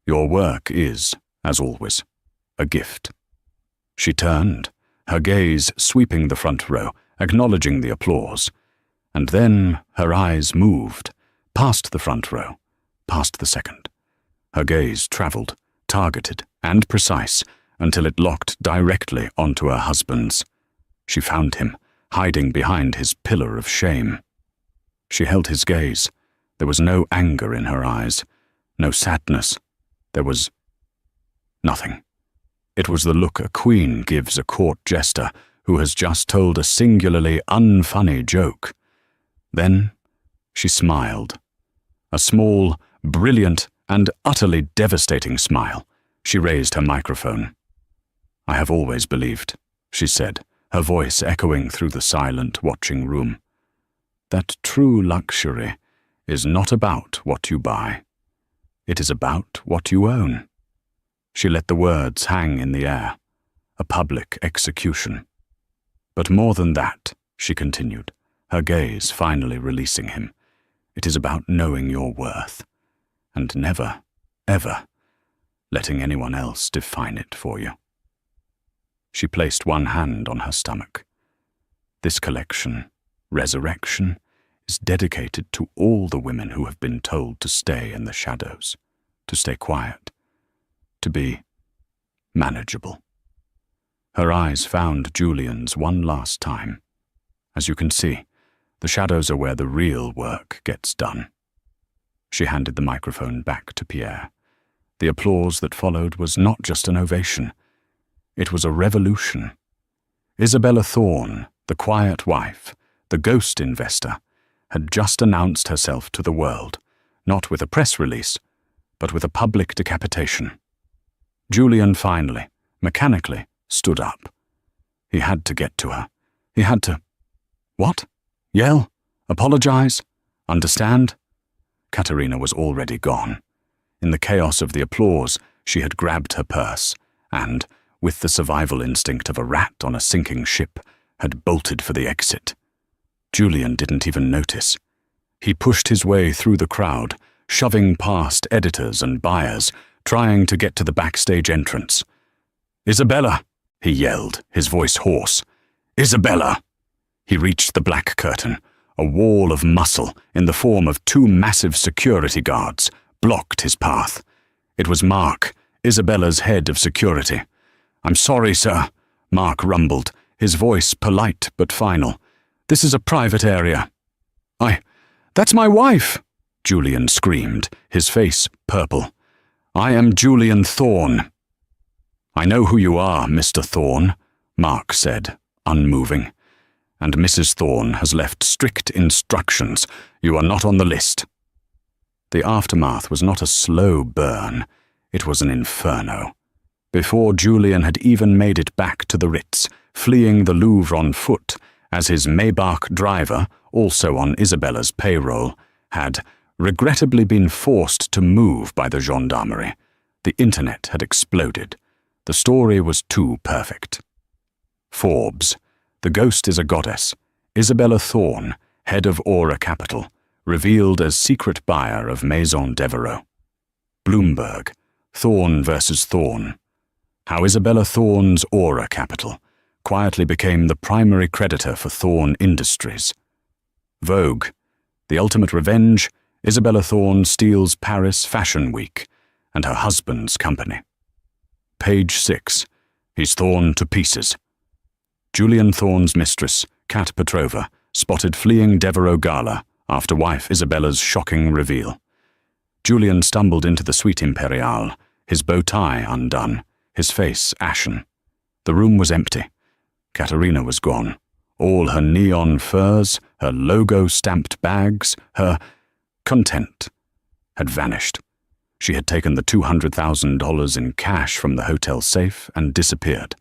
"Your work is, as always, a gift." She turned, her gaze sweeping the front row, acknowledging the applause. And then her eyes moved, past the front row, past the second. Her gaze traveled, targeted and precise, until it locked directly onto her husband's. She found him, hiding behind his pillar of shame. She held his gaze. There was no anger in her eyes, no sadness. There was nothing. It was the look a queen gives a court jester who has just told a singularly unfunny joke. Then she smiled. A small, brilliant, and utterly devastating smile. She raised her microphone. "I have always believed," she said, her voice echoing through the silent, watching room, "that true luxury is not about what you buy. It is about what you own." She let the words hang in the air, a public execution. "But more than that," she continued, her gaze finally releasing him, "it is about knowing your worth, and never, ever, letting anyone else define it for you." She placed one hand on her stomach. "This collection, Resurrection, is dedicated to all the women who have been told to stay in the shadows, to stay quiet, to be manageable." Her eyes found Julian's one last time. "As you can see, the shadows are where the real work gets done." She handed the microphone back to Pierre. The applause that followed was not just an ovation. It was a revolution. Isabella Thorne, The quiet wife, the ghost investor, had just announced herself to the world, not with a press release, but with a public decapitation. Julian finally, mechanically, stood up. He had to get to her. He had to— What? Yell? Apologize? Understand? Katerina was already gone. In the chaos of the applause, she had grabbed her purse and, with the survival instinct of a rat on a sinking ship, had bolted for the exit. Julian didn't even notice. He pushed his way through the crowd, shoving past editors and buyers, trying to get to the backstage entrance. "Isabella!" he yelled, his voice hoarse. "Isabella!" He reached the black curtain. A wall of muscle, in the form of 2 massive security guards, blocked his path. It was Mark, Isabella's head of security. "I'm sorry, sir," Mark rumbled, his voice polite but final. "This is a private area." That's my wife!" Julian screamed, his face purple. "I am Julian Thorne." "I know who you are, Mr. Thorne," Mark said, unmoving. "And Mrs. Thorne has left strict instructions. You are not on the list." The aftermath was not a slow burn. It was an inferno. Before Julian had even made it back to the Ritz, fleeing the Louvre on foot, as his Maybach driver, also on Isabella's payroll, had regrettably been forced to move by the gendarmerie. The internet had exploded. The story was too perfect. Forbes. The ghost is a goddess. Isabella Thorne, head of Aura Capital, revealed as secret buyer of Maison Devereux. Bloomberg. Thorne versus Thorne. How Isabella Thorne's Aura Capital quietly became the primary creditor for Thorne Industries. Vogue. The ultimate revenge, Isabella Thorne steals Paris Fashion Week and her husband's company. Page 6. He's torn to pieces. Julian Thorne's mistress, Kat Petrova, spotted fleeing Devereux Gala after wife Isabella's shocking reveal. Julian stumbled into the Suite Imperiale, his bow tie undone, his face ashen. The room was empty. Katerina was gone. All her neon furs, her logo-stamped bags, her content had vanished. She had taken the $200,000 in cash from the hotel safe and disappeared.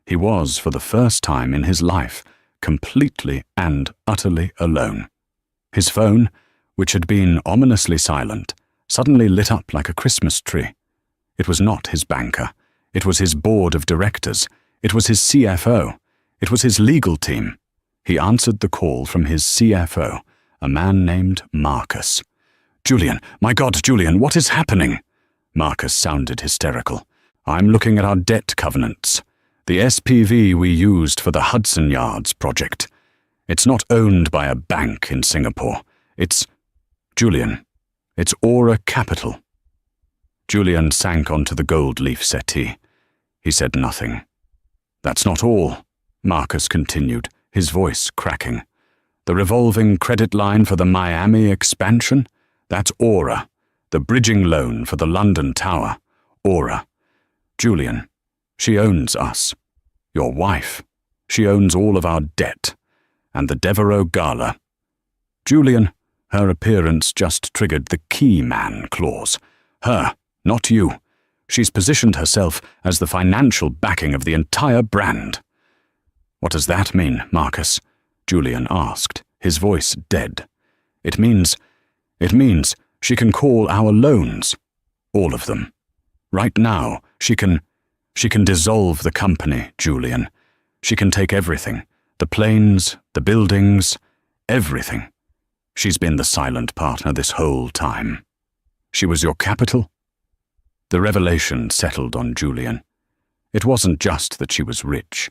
He was, for the first time in his life, completely and utterly alone. His phone, which had been ominously silent, suddenly lit up like a Christmas tree. It was not his banker. It was his board of directors. It was his CFO. It was his legal team. He answered the call from his CFO, a man named Marcus. "Julian, my God, Julian, what is happening?" Marcus sounded hysterical. "I'm looking at our debt covenants. The SPV we used for the Hudson Yards project. It's not owned by a bank in Singapore. It's— Julian, it's Aura Capital." Julian sank onto the gold leaf settee. He said nothing. "That's not all," Marcus continued, his voice cracking. "The revolving credit line for the Miami expansion? That's Aura. The bridging loan for the London Tower? Aura. Julian, she owns us. Your wife. She owns all of our debt. And the Devereux Gala. Julian, her appearance just triggered the key man clause. Her, not you. She's positioned herself as the financial backing of the entire brand." "What does that mean, Marcus?" Julian asked, his voice dead. It means she can call our loans. All of them. Right now, she can dissolve the company, Julian. She can take everything. The planes, the buildings, everything. She's been the silent partner this whole time. She was your capital? The revelation settled on Julian. It wasn't just that she was rich.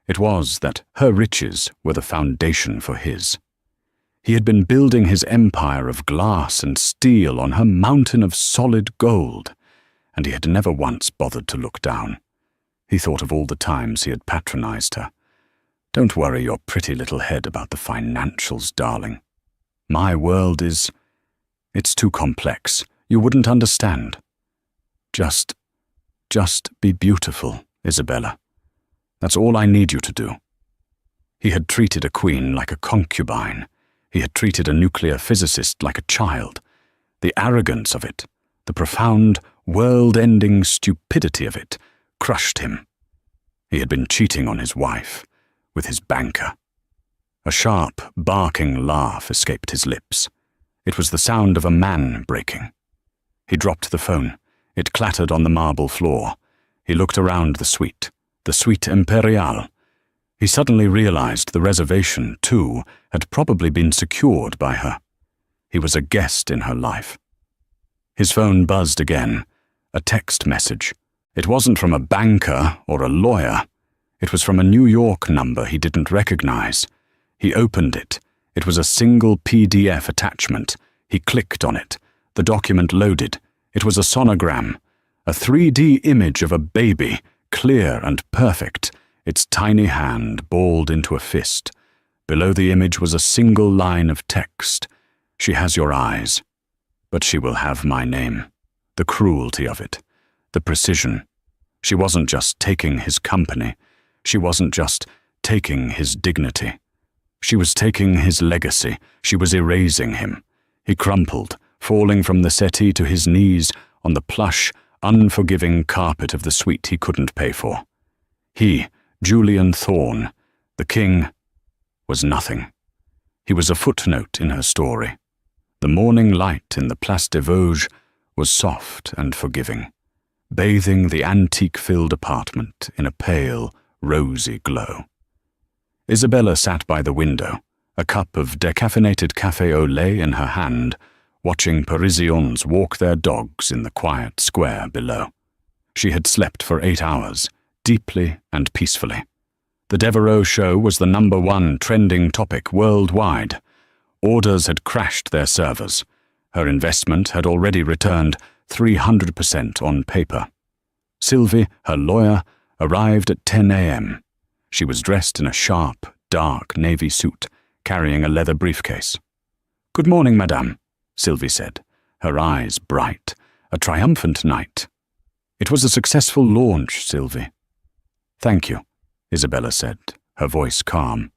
It was that her riches were the foundation for his. He had been building his empire of glass and steel on her mountain of solid gold, and he had never once bothered to look down. He thought of all the times he had patronized her. "Don't worry your pretty little head about the financials, darling. My world it's too complex. You wouldn't understand. Just be beautiful, Isabella. That's all I need you to do." He had treated a queen like a concubine. He had treated a nuclear physicist like a child. The arrogance of it, the profound, world-ending stupidity of it, crushed him. He had been cheating on his wife, with his banker. A sharp, barking laugh escaped his lips. It was the sound of a man breaking. He dropped the phone. It clattered on the marble floor. He looked around the suite Imperiale. He suddenly realized the reservation, too, had probably been secured by her. He was a guest in her life. His phone buzzed again. A text message. It wasn't from a banker or a lawyer. It was from a New York number he didn't recognize. He opened it. It was a single PDF attachment. He clicked on it. The document loaded. It was a sonogram, a 3D image of a baby, clear and perfect, its tiny hand balled into a fist. Below the image was a single line of text. She has your eyes, but she will have my name. The cruelty of it, the precision. She wasn't just taking his company. She wasn't just taking his dignity. She was taking his legacy. She was erasing him. He crumpled, falling from the settee to his knees on the plush, unforgiving carpet of the suite he couldn't pay for. He, Julian Thorne, the king, was nothing. He was a footnote in her story. The morning light in the Place des Vosges was soft and forgiving, bathing the antique-filled apartment in a pale, rosy glow. Isabella sat by the window, a cup of decaffeinated café au lait in her hand, watching Parisians walk their dogs in the quiet square below. She had slept for 8 hours, deeply and peacefully. The Devereaux show was the #1 trending topic worldwide. Orders had crashed their servers. Her investment had already returned 300% on paper. Sylvie, her lawyer, arrived at 10 a.m. She was dressed in a sharp, dark navy suit, carrying a leather briefcase. "Good morning, madame," Sylvie said, her eyes bright. "A triumphant night." "It was a successful launch, Sylvie." "Thank you," Isabella said, her voice calm.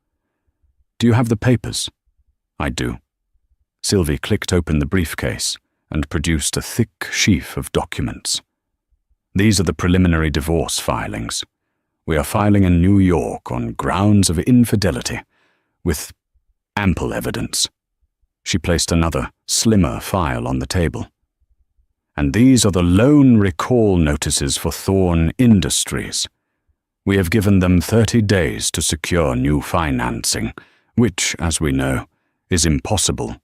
"Do you have the papers?" "I do." Sylvie clicked open the briefcase and produced a thick sheaf of documents. "These are the preliminary divorce filings. We are filing in New York on grounds of infidelity, with ample evidence." She placed another, slimmer file on the table. "And these are the loan recall notices for Thorne Industries. We have given them 30 days to secure new financing, which, as we know, is impossible.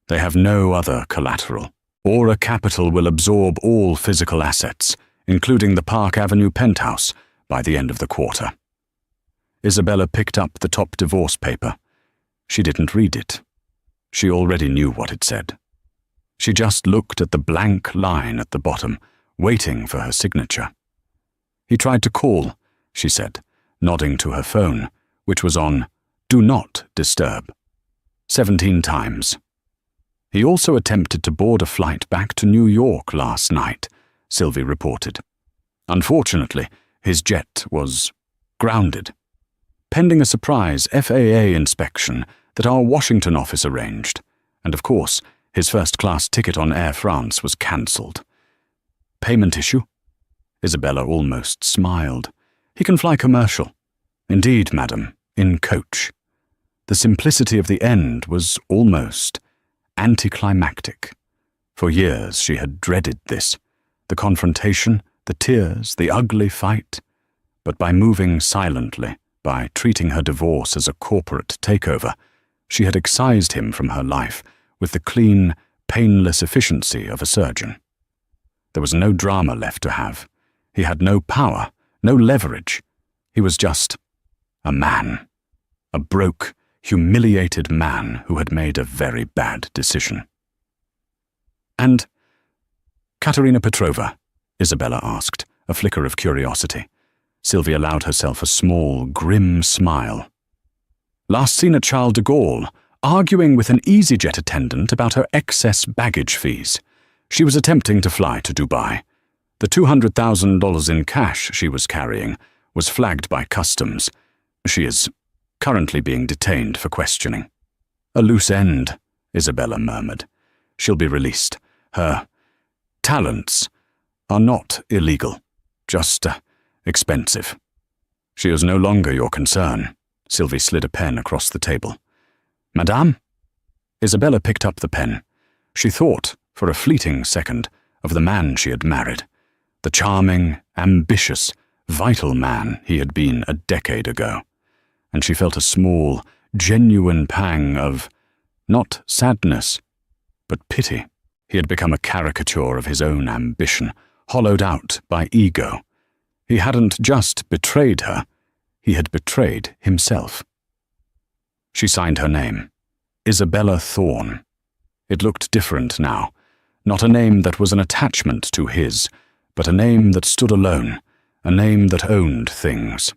They have no other collateral. Aura Capital will absorb all physical assets, including the Park Avenue penthouse, by the end of the quarter." Isabella picked up the top divorce paper. She didn't read it. She already knew what it said. She just looked at the blank line at the bottom, waiting for her signature. "He tried to call," she said, nodding to her phone, which was on Do Not Disturb, 17 times. "He also attempted to board a flight back to New York last night," Sylvie reported. "Unfortunately, his jet was grounded, pending a surprise FAA inspection that our Washington office arranged, and of course, his first-class ticket on Air France was cancelled." "Payment issue?" Isabella almost smiled. "He can fly commercial." "Indeed, madam, in coach." The simplicity of the end was almost anticlimactic. For years she had dreaded this, the confrontation, the tears, the ugly fight. But by moving silently, by treating her divorce as a corporate takeover, she had excised him from her life with the clean, painless efficiency of a surgeon. There was no drama left to have. He had no power, no leverage. He was just a man. A broke, humiliated man who had made a very bad decision. "And Katerina Petrova?" Isabella asked, a flicker of curiosity. Sylvie allowed herself a small, grim smile. "Last seen at Charles de Gaulle, arguing with an EasyJet attendant about her excess baggage fees. She was attempting to fly to Dubai. The $200,000 in cash she was carrying was flagged by customs. She is currently being detained for questioning. A loose end, Isabella murmured. She'll be released. Her talents are not illegal, just expensive. She is no longer your concern. Sylvie slid a pen across the table. Madame? Isabella picked up the pen. She thought, for a fleeting second, of the man she had married, the charming, ambitious, vital man he had been a decade ago, and she felt a small, genuine pang of, not sadness, but pity. He had become a caricature of his own ambition, hollowed out by ego. He hadn't just betrayed her, he had betrayed himself. She signed her name, Isabella Thorne. It looked different now, not a name that was an attachment to his, but a name that stood alone, a name that owned things.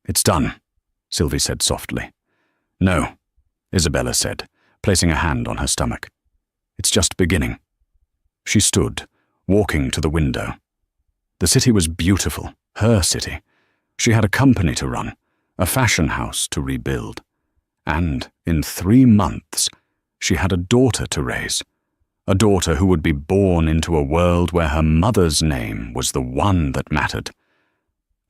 It's done, Sylvie said softly. No, Isabella said, placing a hand on her stomach. It's just beginning. She stood, walking to the window. The city was beautiful, her city. She had a company to run, a fashion house to rebuild. And in 3 months, she had a daughter to raise, a daughter who would be born into a world where her mother's name was the one that mattered,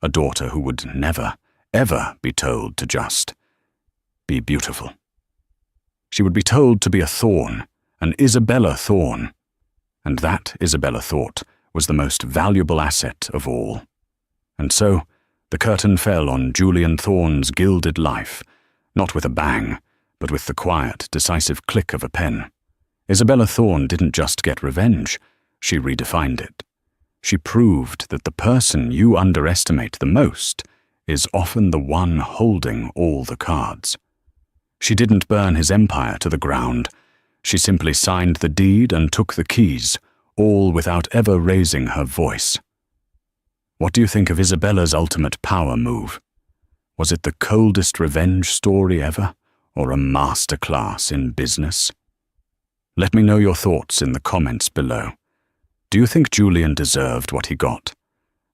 a daughter who would never, ever be told to just be beautiful. She would be told to be a Thorne, an Isabella Thorne, and that, Isabella thought, was the most valuable asset of all. And so, the curtain fell on Julian Thorne's gilded life, not with a bang, but with the quiet, decisive click of a pen. Isabella Thorne didn't just get revenge, she redefined it. She proved that the person you underestimate the most is often the one holding all the cards. She didn't burn his empire to the ground. She simply signed the deed and took the keys, all without ever raising her voice. What do you think of Isabella's ultimate power move? Was it the coldest revenge story ever, or a masterclass in business? Let me know your thoughts in the comments below. Do you think Julian deserved what he got?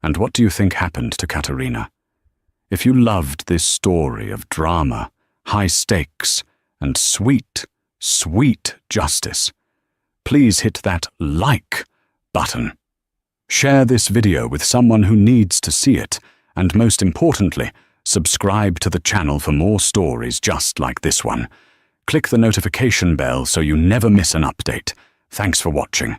And what do you think happened to Katerina? If you loved this story of drama, high stakes, and sweet, sweet justice, please hit that like button. Share this video with someone who needs to see it, and most importantly, subscribe to the channel for more stories just like this one. Click the notification bell so you never miss an update. Thanks for watching.